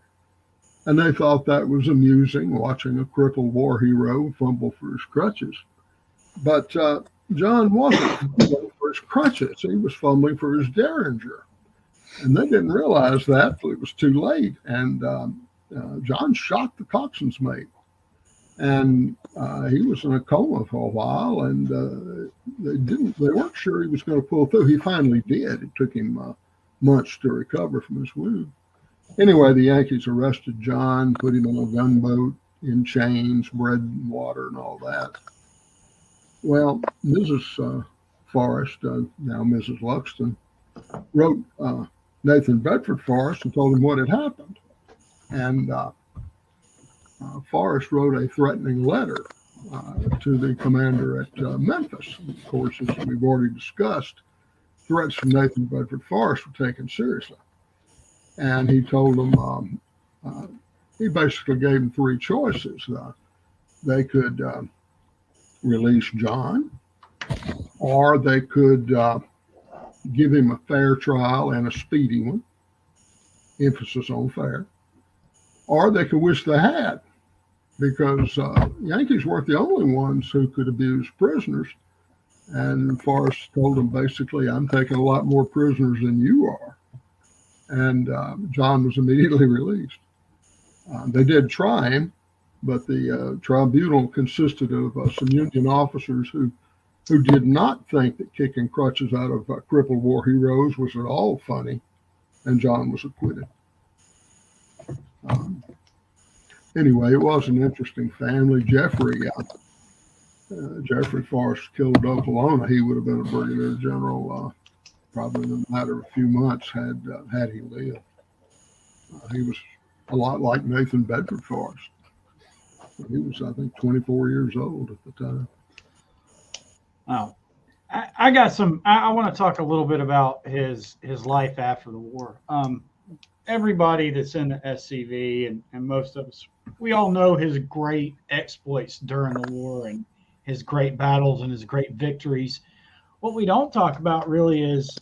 And they thought that was amusing, watching a crippled war hero fumble for his crutches. But John wasn't fumbling for his crutches. He was fumbling for his derringer. And they didn't realize that till it was too late. And John shot the coxswain's mate. And he was in a coma for a while, and they weren't sure he was going to pull through. He finally did. It took him months to recover from his wound. Anyway, the Yankees arrested John, put him on a gunboat in chains, bread and water and all that. Well, Mrs. Forrest, now Mrs. Luxton, wrote Nathan Bedford Forrest and told him what had happened. And Forrest wrote a threatening letter to the commander at Memphis. Of course, as we've already discussed, threats from Nathan Bedford Forrest were taken seriously. And he told them, he basically gave them three choices. They could release John, or they could give him a fair trial and a speedy one, emphasis on fair, or they could wish they had, because Yankees weren't the only ones who could abuse prisoners. And Forrest told them basically, I'm taking a lot more prisoners than you are. And John was immediately released. They did try him, but the tribunal consisted of some Union officers who did not think that kicking crutches out of crippled war heroes was at all funny, and John was acquitted. Anyway, it was an interesting family. Jeffrey Forrest killed Oklahoma. He would have been a brigadier general probably in a matter of a few months had he lived. He was a lot like Nathan Bedford Forrest. He was, I think, 24 years old at the time. Wow. I got some. I want to talk a little bit about his life after the war. Everybody that's in the SCV and most of us, we all know his great exploits during the war and his great battles and his great victories. What we don't talk about really is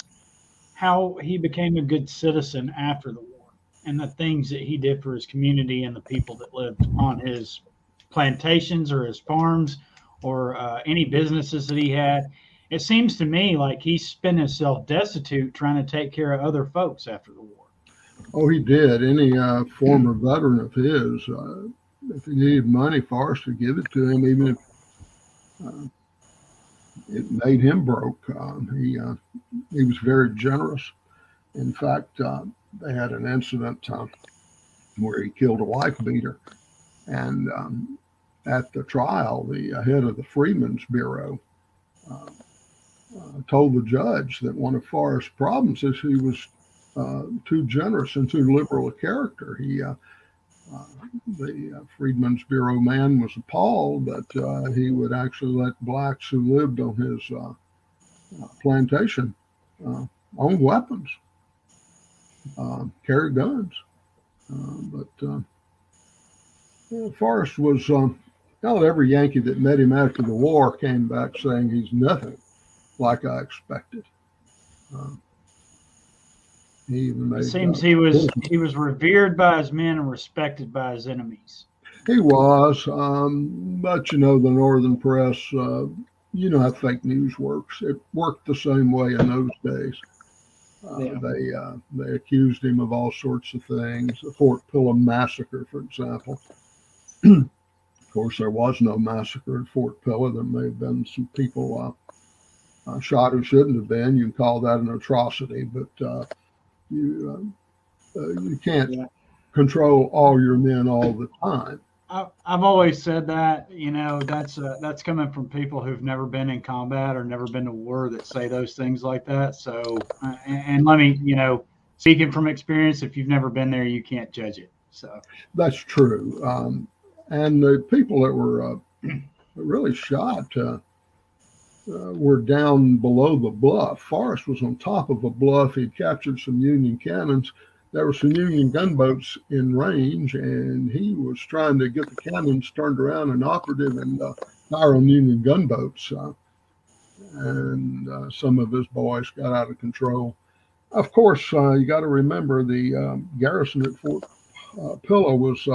how he became a good citizen after the war and the things that he did for his community and the people that lived on his plantations or his farms or any businesses that he had. It seems to me like he spent himself destitute trying to take care of other folks after the war. Oh, he did. Any former veteran of his, if he needed money, Forrest would give it to him, even if it made him broke. He was very generous. In fact, they had an incident where he killed a wife beater, and at the trial, the head of the Freedmen's Bureau told the judge that one of Forrest's problems is he was too generous and too liberal a character. The Freedmen's Bureau man was appalled that he would actually let blacks who lived on his plantation own weapons, carry guns. But Forrest was, not every Yankee that met him after the war came back saying he's nothing like I expected. He even made, it seems he was revered by his men and respected by his enemies. He was, but the Northern press, you know how fake news works. It worked the same way in those days. They accused him of all sorts of things. The Fort Pillow massacre, for example. Of course, there was no massacre at Fort Pillow. There may have been some people shot who shouldn't have been. You can call that an atrocity, but you can't control all your men all the time. I've always said that, that's coming from people who've never been in combat or never been to war that say those things like that. So, and let me, speaking from experience, if you've never been there, you can't judge it. So that's true. And the people that were really shot were down below the bluff. Forrest was on top of a bluff. He'd captured some Union cannons. there were some Union gunboats in range, and he was trying to get the cannons turned around and operative and fire on Union gunboats. And some of his boys got out of control. Of course, you got to remember the garrison at Fort Pillow was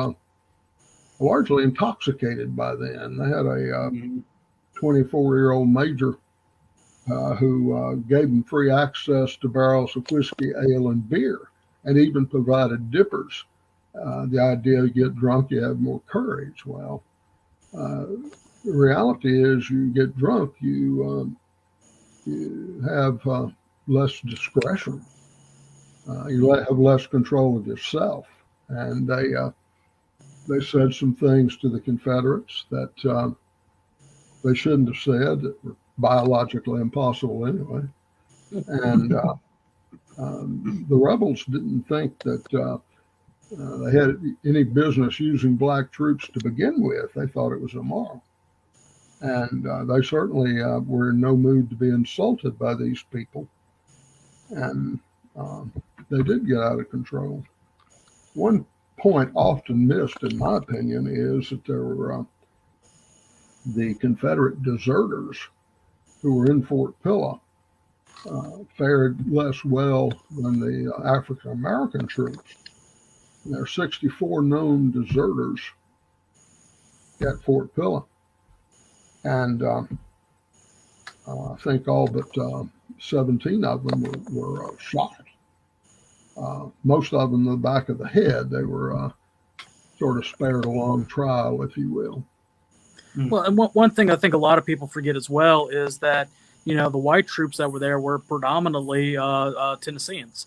largely intoxicated by then. They had a 24-year-old major who gave them free access to barrels of whiskey, ale, and beer, and even provided dippers. The idea to get drunk, you have more courage. Well, the reality is you get drunk, you have less discretion. You have less control of yourself. And they said some things to the Confederates that they shouldn't have said, that were biologically impossible anyway. And the rebels didn't think that they had any business using black troops to begin with. They thought it was immoral. And they certainly were in no mood to be insulted by these people. And they did get out of control. One point often missed, in my opinion, is that there were the Confederate deserters who were in Fort Pillow fared less well than the African American troops. And there are 64 known deserters at Fort Pillow. And I think all but 17 of them were shot. Most of them in the back of the head. They were sort of spared a long trial, if you will. Well, and one thing I think a lot of people forget as well is that, you know, the white troops that were there were predominantly Tennesseans.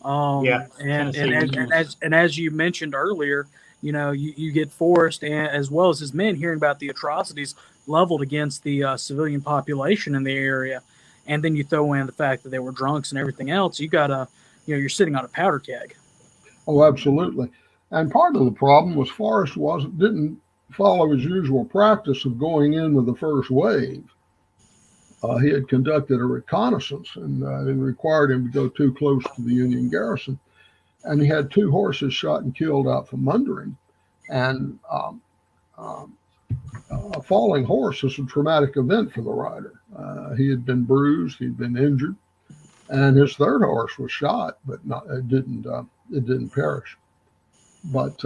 And as you mentioned earlier, you know, you get Forrest and as well as his men hearing about the atrocities leveled against the civilian population in the area, and then you throw in the fact that they were drunks and everything else. You got you're sitting on a powder keg. Oh, absolutely. And part of the problem was Forrest didn't follow his usual practice of going in with the first wave. He had conducted a reconnaissance, and it required him to go too close to the Union garrison. And he had 2 horses shot and killed out from under him. And a falling horse is a traumatic event for the rider. He had been bruised, he'd been injured, and his 3rd horse was shot, but it didn't perish. But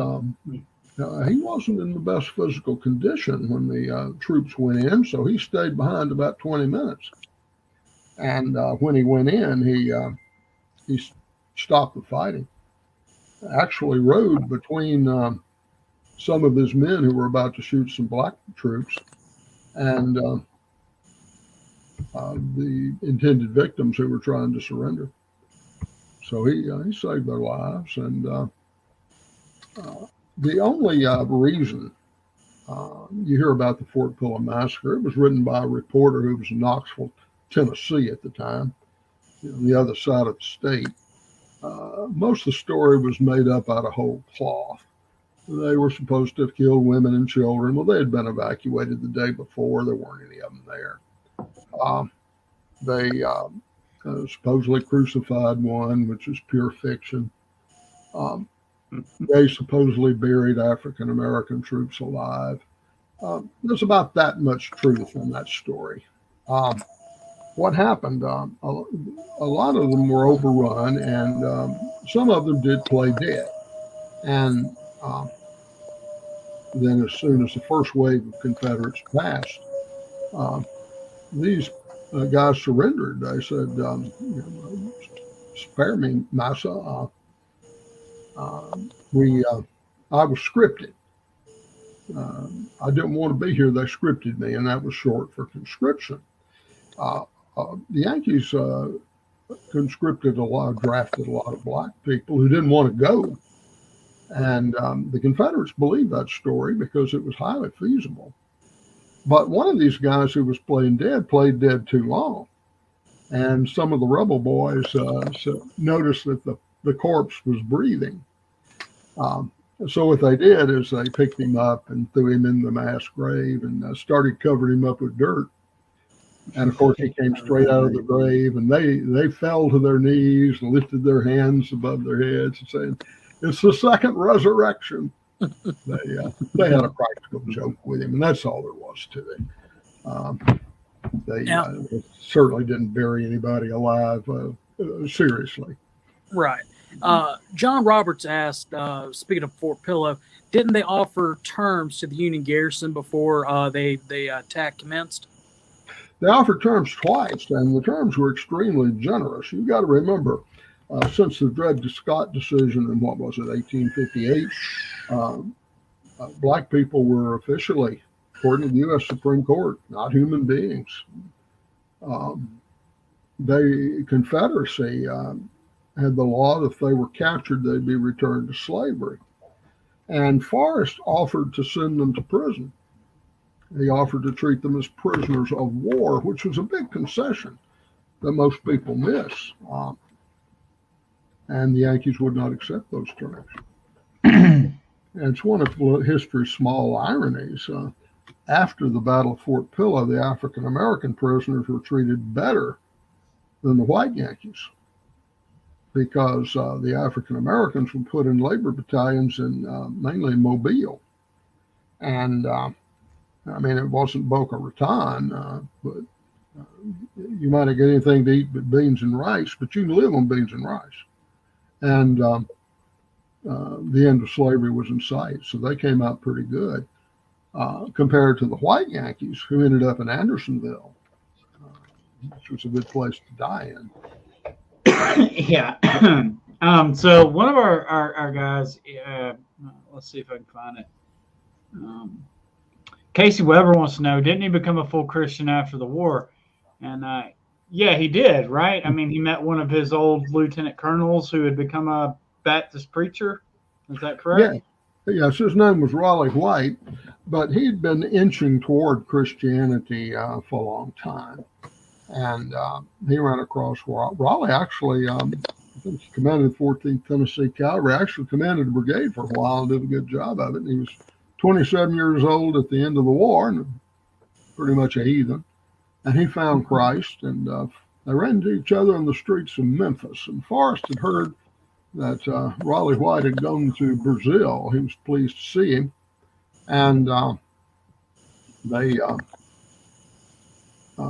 he wasn't in the best physical condition when the troops went in, so he stayed behind about 20 minutes. And when he went in, he stopped the fighting. Actually rode between some of his men who were about to shoot some black troops and the intended victims who were trying to surrender. So he saved their lives. And the only reason you hear about the Fort Pillow massacre, it was written by a reporter who was in Knoxville, Tennessee at the time, on the other side of the state. Most of the story was made up out of whole cloth. They were supposed to have killed women and children. Well, they had been evacuated the day before. There weren't any of them there. They supposedly crucified one, which is pure fiction. They supposedly buried African American troops alive. There's about that much truth in that story. What happened? A lot of them were overrun, and some of them did play dead. And then, as soon as the first wave of Confederates passed, these guys surrendered. They said, "Spare me, massa. I was scripted. I didn't want to be here. They scripted me," and that was short for conscription. The Yankees drafted a lot of black people who didn't want to go. And the Confederates believed that story because it was highly feasible. But one of these guys who was played dead too long. And some of the rebel boys noticed that the corpse was breathing. So what they did is they picked him up and threw him in the mass grave and started covering him up with dirt. And of course, he came straight out of the grave, and they fell to their knees and lifted their hands above their heads and saying, "It's the second resurrection." They had a practical joke with him, and that's all there was to it. They certainly didn't bury anybody alive seriously. Right. John Roberts asked, speaking of Fort Pillow, didn't they offer terms to the Union garrison before the attack commenced? They offered terms twice, and the terms were extremely generous. You've got to remember, since the Dred Scott decision in, 1858, black people were officially, according to the U.S. Supreme Court, not human beings. The Confederacy had the law that if they were captured, they'd be returned to slavery. And Forrest offered to send them to prison. He offered to treat them as prisoners of war, which was a big concession that most people miss. And the Yankees would not accept those terms. And it's one of history's small ironies. After the Battle of Fort Pillow, the African-American prisoners were treated better than the white Yankees because the African-Americans were put in labor battalions in mainly Mobile. And it wasn't Boca Raton, but you might not get anything to eat but beans and rice, but you can live on beans and rice. And the end of slavery was in sight, so they came out pretty good compared to the white Yankees, who ended up in Andersonville, which was a good place to die in. Yeah. So one of our guys, let's see if I can find it. Casey Weber wants to know, didn't he become a full Christian after the war? And yeah, he did, right? I mean, he met one of his old lieutenant colonels who had become a Baptist preacher. Is that correct? Yeah. Yes, his name was Raleigh White, but he'd been inching toward Christianity for a long time. And he ran across Raleigh. Actually, I think he commanded the 14th Tennessee Cavalry, actually commanded a brigade for a while and did a good job of it. And he was 27 years old at the end of the war and pretty much a heathen. And he found Christ, and they ran into each other in the streets of Memphis. And Forrest had heard that Raleigh White had gone to Brazil. He was pleased to see him. And they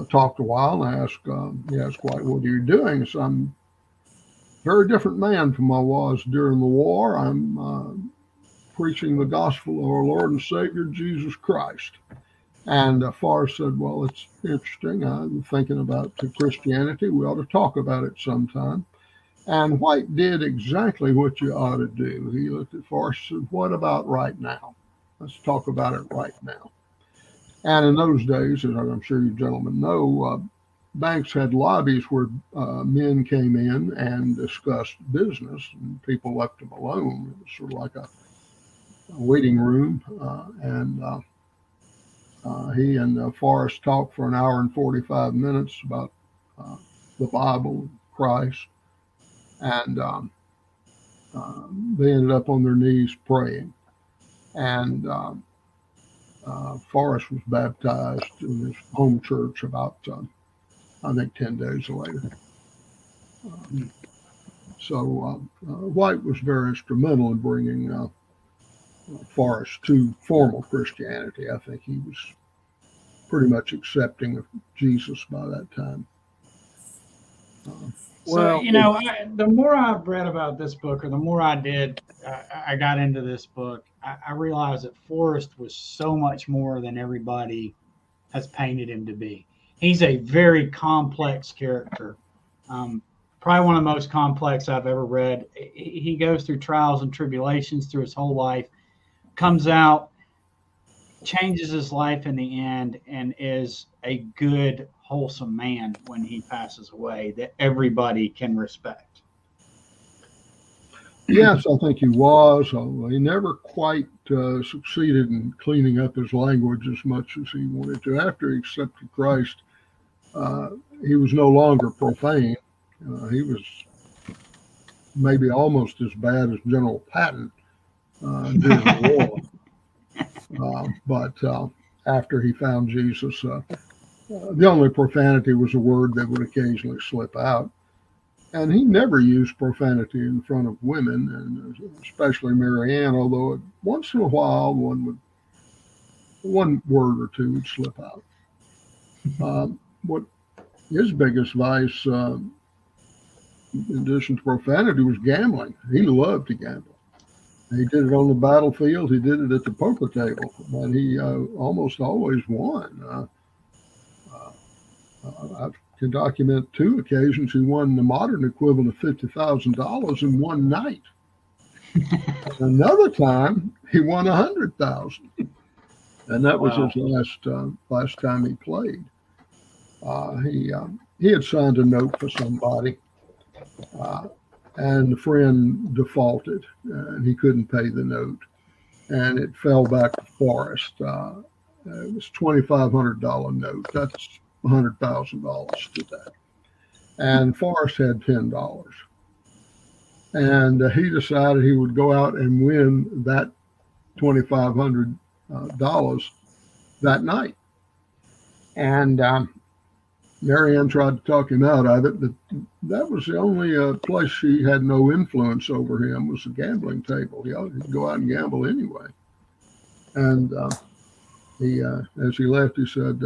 talked a while, and he asked White, "What are you doing?" He said, "I'm a very different man from I was during the war. I'm preaching the gospel of our Lord and Savior, Jesus Christ." And Forrest said, "Well, it's interesting. I'm thinking about Christianity. We ought to talk about it sometime." And White did exactly what you ought to do. He looked at Forrest and said, "What about right now? Let's talk about it right now." And in those days, as I'm sure you gentlemen know, banks had lobbies where men came in and discussed business, and people left them alone. It was sort of like a waiting room. He and Forrest talked for an hour and 45 minutes about the Bible and Christ. And they ended up on their knees praying. And Forrest was baptized in his home church about, I think, 10 days later. So White was very instrumental in bringing Forrest to formal Christianity. I think he was pretty much accepting of Jesus by that time. So, the more I've read about this book, or the more I got into this book, I realized that Forrest was so much more than everybody has painted him to be. He's a very complex character, probably one of the most complex I've ever read. He goes through trials and tribulations through his whole life, comes out, changes his life in the end, and is a good, wholesome man when he passes away that everybody can respect. Yes, I think he was. He never quite succeeded in cleaning up his language as much as he wanted to. After he accepted Christ, he was no longer profane. He was maybe almost as bad as General Patton during the war. But after he found Jesus, The only profanity was a word that would occasionally slip out. And he never used profanity in front of women, and especially Mary Ann, although once in a while one word or two would slip out. What his biggest vice, in addition to profanity, was gambling. He loved to gamble. He did it on the battlefield. He did it at the poker table, and he almost always won. I can document 2 occasions he won the modern equivalent of $50,000 in one night. Another time he won $100,000, and that was his last time he played. He had signed a note for somebody, and the friend defaulted, and he couldn't pay the note, and it fell back to Forrest. It was $2,500 note. That's $100,000 today. And Forrest had $10. And he decided he would go out and win that $2,500 that night. And Mary Ann tried to talk him out of it, but that was the only place she had no influence over him, was the gambling table. He'd go out and gamble anyway. And he, as he left, he said,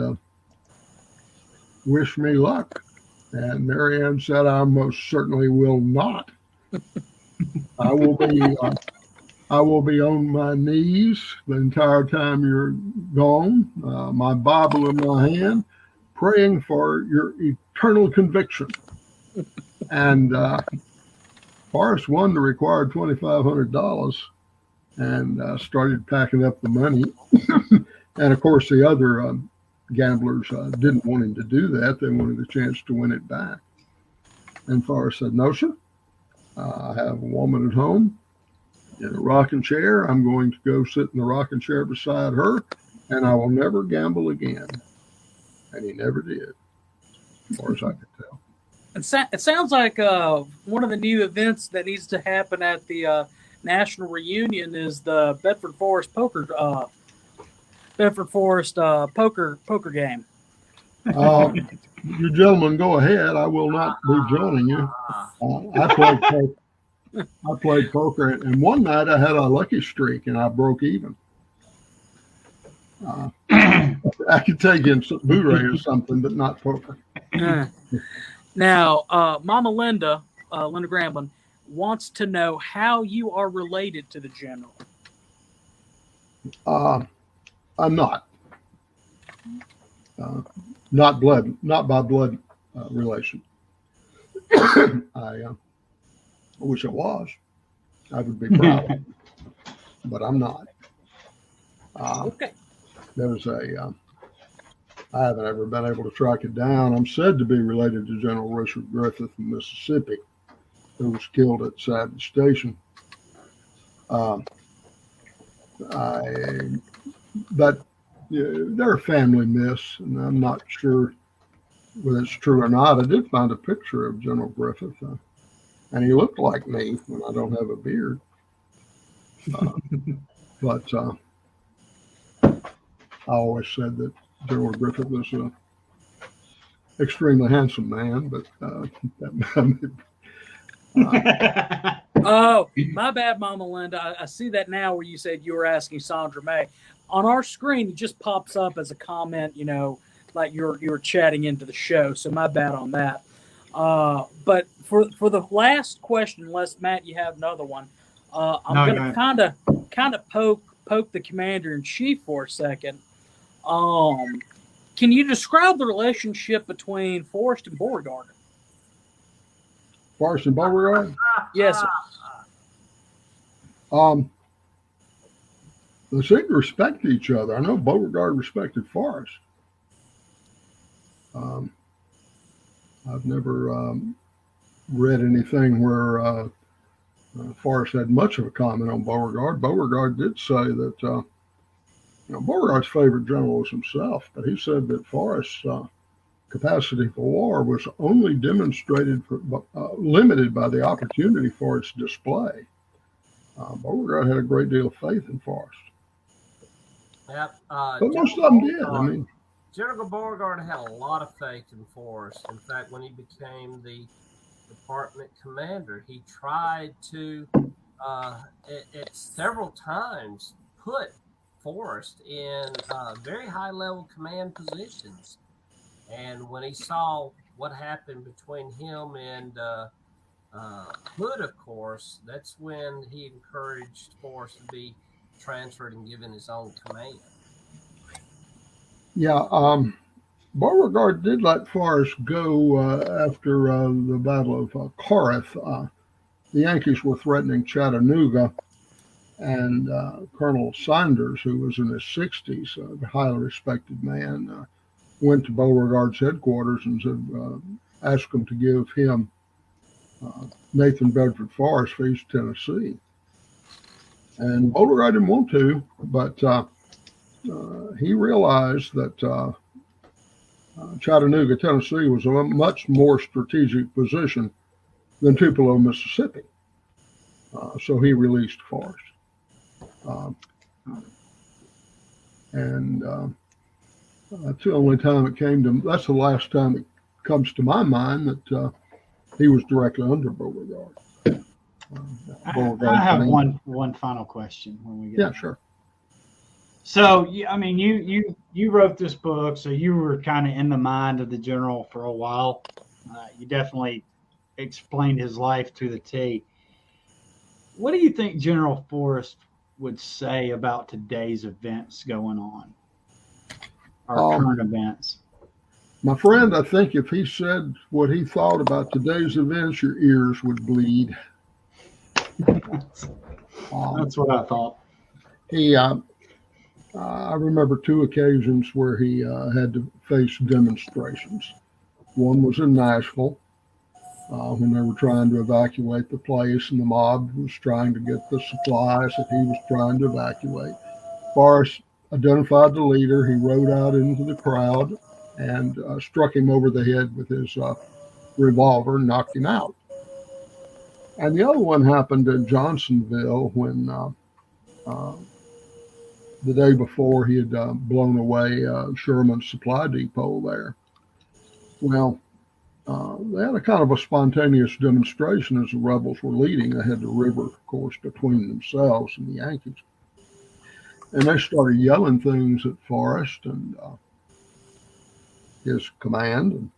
"Wish me luck." And Mary Ann said, "I most certainly will not. I will be on my knees the entire time you're gone, my Bible in my hand, praying for your eternal conviction." And Forrest won the required $2,500 and started packing up the money. And of course, the other gamblers didn't want him to do that. They wanted a chance to win it back. And Forrest said, "No, sir. I have a woman at home in a rocking chair. I'm going to go sit in the rocking chair beside her, and I will never gamble again." And he never did, as far as I could tell. It sounds like one of the new events that needs to happen at the national reunion is the Bedford Forrest poker game. You gentlemen go ahead. I will not be joining you. I played poker, and one night I had a lucky streak, and I broke even. I could take in some boo-ray or something, but not poker. Now, Mama Linda Gramblin, wants to know how you are related to the general. I'm not. Not by blood relation. I wish I was. I would be proud, but I'm not. Okay. There was I haven't ever been able to track it down. I'm said to be related to General Richard Griffith in Mississippi, who was killed at Savage Station. But they're a family myths, and I'm not sure whether it's true or not. I did find a picture of General Griffith, and he looked like me when I don't have a beard. But I always said that General Griffith was an extremely handsome man, but oh, my bad, Mama Linda. I see that now where you said you were asking Sandra May. On our screen, it just pops up as a comment, like you're chatting into the show. So my bad on that. But for the last question, unless Matt, you have another one, I'm going to kind of poke the commander in chief for a second. Can you describe the relationship between Forrest and Beauregard? Forrest and Beauregard? Yes, sir. They seem to respect each other. I know Beauregard respected Forrest. I've never read anything where Forrest had much of a comment on Beauregard. Beauregard did say that Beauregard's favorite general was himself, but he said that Forrest's capacity for war was only demonstrated limited by the opportunity for its display. Beauregard had a great deal of faith in Forrest. Yep. But most of them did. General Beauregard had a lot of faith in Forrest. In fact, when he became the department commander, he tried to, at several times, put Forrest in very high-level command positions. And when he saw what happened between him and Hood, of course, that's when he encouraged Forrest to be transferred and given his own command. Yeah, Beauregard did let Forrest go after the Battle of Corinth. The Yankees were threatening Chattanooga, and Colonel Saunders, who was in his 60s, a highly respected man, went to Beauregard's headquarters and said, asked him to give him Nathan Bedford Forrest for East Tennessee. And Beauregard didn't want to, but he realized that Chattanooga, Tennessee was a much more strategic position than Tupelo, Mississippi. So he released Forrest. That's the only time it came to, that's the last time it comes to my mind that he was directly under Beauregard. I have one final question when we get Yeah, sure. So, I mean, you wrote this book, so you were kind of in the mind of the general for a while. You definitely explained his life to the T. What do you think General Forrest would say about today's events going on, our current events? My friend, I think if he said what he thought about today's events, your ears would bleed. That's what I thought. I remember two occasions where he had to face demonstrations. One was in Nashville when they were trying to evacuate the place, and the mob was trying to get the supplies that he was trying to evacuate. Forrest identified the leader. He rode out into the crowd and struck him over the head with his revolver and knocked him out. And the other one happened in Johnsonville when the day before he had blown away Sherman's supply depot there. Well, they had a kind of a spontaneous demonstration as the rebels were leading. They had the river, of course, between themselves and the Yankees. And they started yelling things at Forrest and his command. And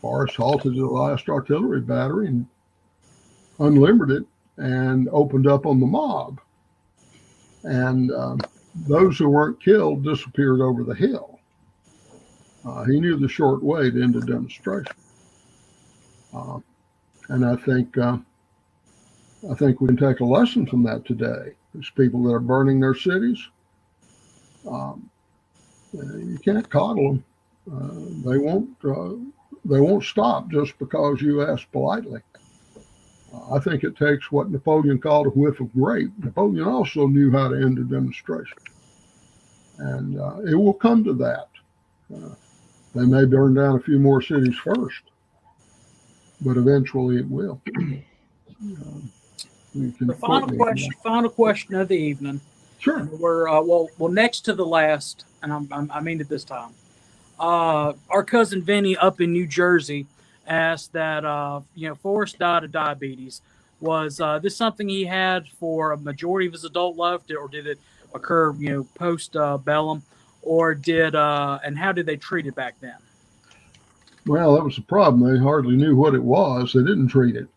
Forrest halted the last artillery battery and unlimbered it and opened up on the mob. And those who weren't killed disappeared over the hill. He knew the short way to end the demonstration. And I think we can take a lesson from that today. There's people that are burning their cities. You can't coddle them. They won't stop just because you ask politely. I think it takes what Napoleon called a whiff of grape. Napoleon also knew how to end a demonstration. And it will come to that. They may burn down a few more cities first, but eventually it will. Final question of the evening. Sure. We're well next to the last, and I mean it this time. Our cousin Vinny up in New Jersey asked that Forrest died of diabetes. Was this something he had for a majority of his adult life, or did it occur post bellum, or and how did they treat it back then? Well, that was the problem. They hardly knew what it was. They didn't treat it.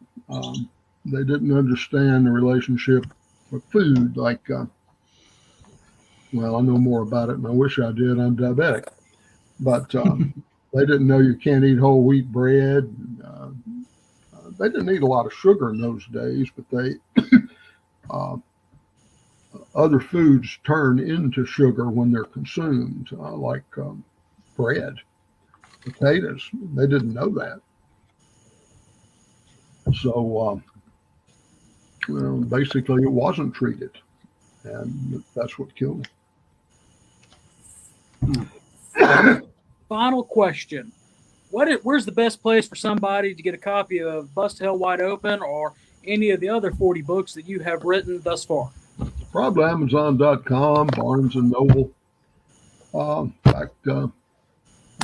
They didn't understand the relationship with food. Like, well, I know more about it, and I wish I did. I'm diabetic, but they didn't know you can't eat whole wheat bread. They didn't eat a lot of sugar in those days, but they other foods turn into sugar when they're consumed, like bread, potatoes. They didn't know that. So, basically, it wasn't treated, and that's what killed him. Final question. Where's the best place for somebody to get a copy of Bust Hell Wide Open or any of the other 40 books that you have written thus far? Probably Amazon.com, Barnes & Noble. fact,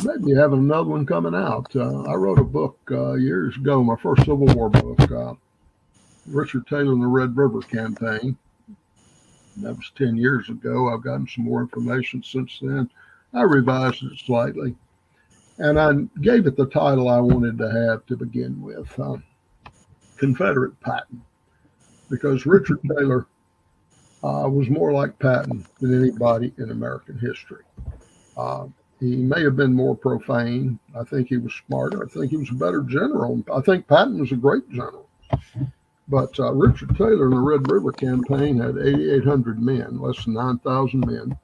maybe having another one coming out. I wrote a book years ago, my first Civil War book, Richard Taylor and the Red River Campaign. That was 10 years ago. I've gotten some more information since then. I revised it slightly, and I gave it the title I wanted to have to begin with, Confederate Patton, because Richard Taylor was more like Patton than anybody in American history. He may have been more profane. I think he was smarter. I think he was a better general. I think Patton was a great general. But Richard Taylor in the Red River Campaign had 8,800 men, less than 9,000 men.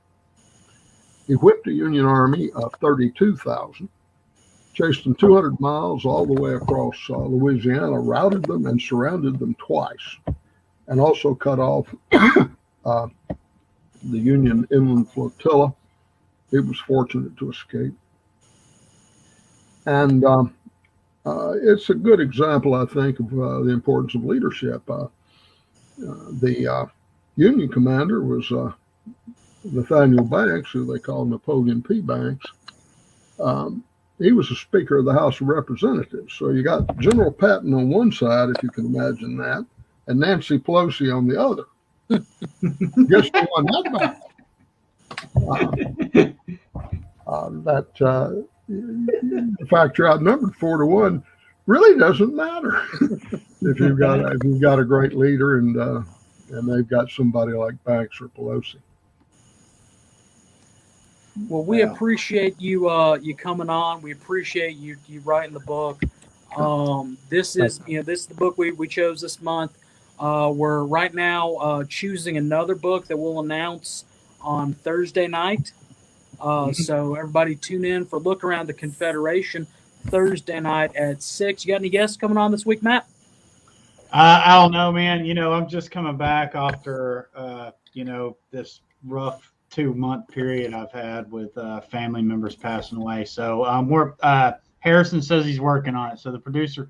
He whipped a Union army of 32,000, chased them 200 miles all the way across Louisiana, routed them and surrounded them twice, and also cut off the Union inland flotilla. He was fortunate to escape. And it's a good example, I think, of the importance of leadership. The Union commander was Nathaniel Banks, who they call Napoleon P. Banks. He was the Speaker of the House of Representatives. So you got General Patton on one side, if you can imagine that, and Nancy Pelosi on the other. Guess who won that battle? The fact you're outnumbered 4-1 really doesn't matter if you've got a great leader and they've got somebody like Banks or Pelosi. Well, we appreciate you coming on. We appreciate you writing the book. This is the book we chose this month. We're right now choosing another book that we'll announce on Thursday night. So everybody tune in for Look Around the Confederation Thursday night at 6. You got any guests coming on this week, Matt? I don't know, man. I'm just coming back after this rough 2-month period I've had with family members passing away. So Harrison says he's working on it. So the producer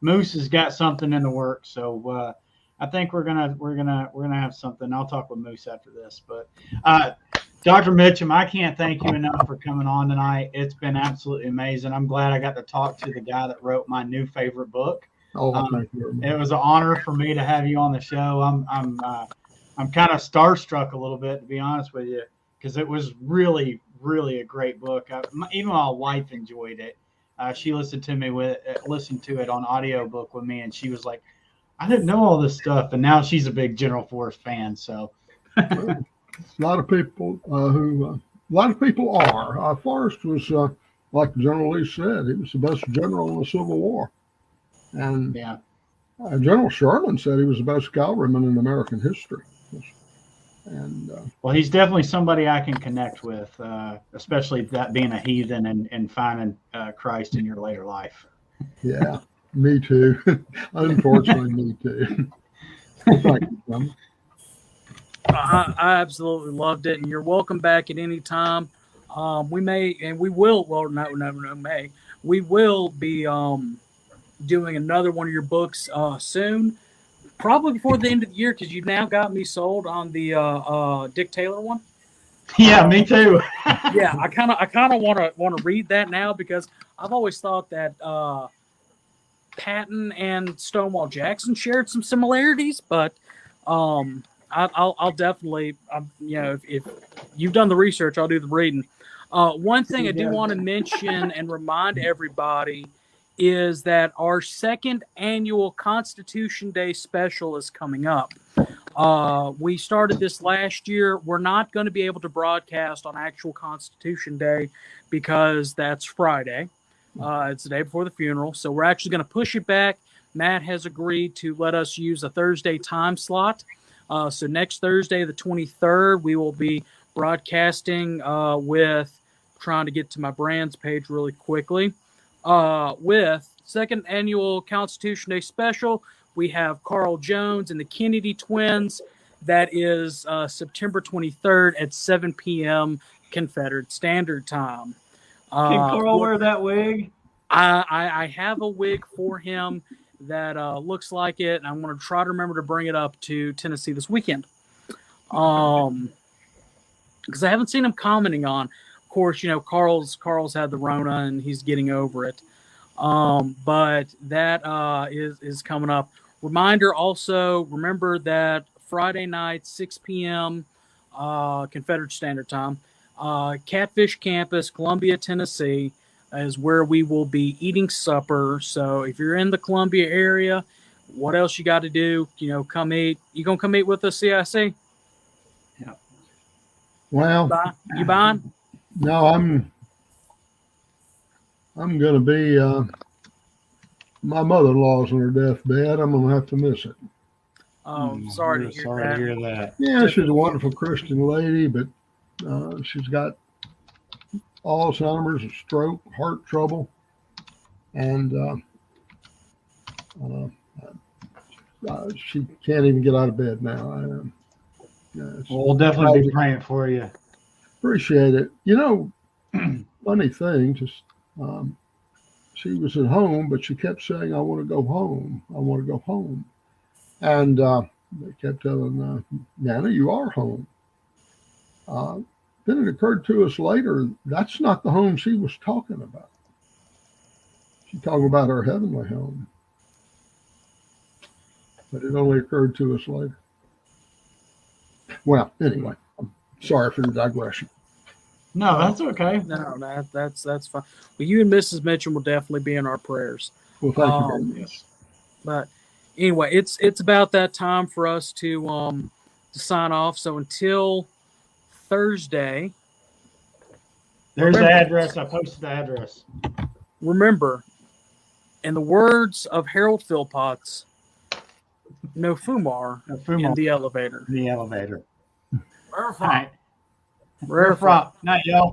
Moose has got something in the works. So I think we're gonna have something. I'll talk with Moose after this. But Dr. Mitcham, I can't thank you enough for coming on tonight. It's been absolutely amazing. I'm glad I got to talk to the guy that wrote my new favorite book. Thank you. It was an honor for me to have you on the show. I'm kind of starstruck a little bit, to be honest with you, because it was really, really a great book. Even my wife enjoyed it. She listened to it on audiobook with me, and she was like, "I didn't know all this stuff," and now she's a big General Forrest fan. So. A lot of people are. Forrest was, like General Lee said, he was the best general in the Civil War. And General Sherman said he was the best cavalryman in American history. And well, he's definitely somebody I can connect with, especially that being a heathen and finding Christ in your later life. Yeah, me too. Unfortunately, me too. Thank you, Tom. I absolutely loved it, and you're welcome back at any time. We may, and we will. Well, we will be doing another one of your books soon, probably before the end of the year, because you've now got me sold on the Dick Taylor one. Yeah, me too. Yeah, I kind of want to read that now, because I've always thought that Patton and Stonewall Jackson shared some similarities, but I'll definitely, if you've done the research, I'll do the reading. One thing I do want to mention and remind everybody is that our second annual Constitution Day special is coming up. We started this last year. We're not going to be able to broadcast on actual Constitution Day because that's Friday. It's the day before the funeral. So we're actually going to push it back. Matt has agreed to let us use a Thursday time slot. So next Thursday, the 23rd, we will be broadcasting with, trying to get to my brands page really quickly, with second annual Constitution Day special. We have Carl Jones and the Kennedy twins. That is September 23rd at 7 p.m. Confederate Standard Time. Can Carl wear that wig? I have a wig for him that looks like it, and I'm going to try to remember to bring it up to Tennessee this weekend. Because I haven't seen him commenting on. Of course, Carl's had the Rona and he's getting over it. But that is coming up. Reminder also, remember that Friday night, 6 p.m. Confederate Standard Time, Catfish Campus, Columbia, Tennessee, is where we will be eating supper. So if you're in the Columbia area, what else you got to do? Come eat. You gonna come eat with us, CIC? Yeah. Well, You buying? no, I'm going to be. My mother-in-law's on her deathbed. I'm going to have to miss it. Oh, sorry to hear that. Yeah, she's a wonderful Christian lady, but she's got Alzheimer's, a stroke, heart trouble, and she can't even get out of bed now. We'll definitely be praying for you. Appreciate it. Funny thing, just she was at home, but she kept saying, "I want to go home. I want to go home," and they kept telling Nana, "You are home." Then it occurred to us later, that's not the home she was talking about. She's talking about her heavenly home. But it only occurred to us later. Well, anyway, I'm sorry for the digression. No, that's okay. No, that's fine. Well, you and Mrs. Mitchell will definitely be in our prayers. Well, thank you very much. But anyway, it's about that time for us to sign off. So until Thursday. There's the address. I posted the address. Remember, in the words of Harold Philpotts, no fumar, in the elevator. In the elevator. All right. Rare Night, y'all.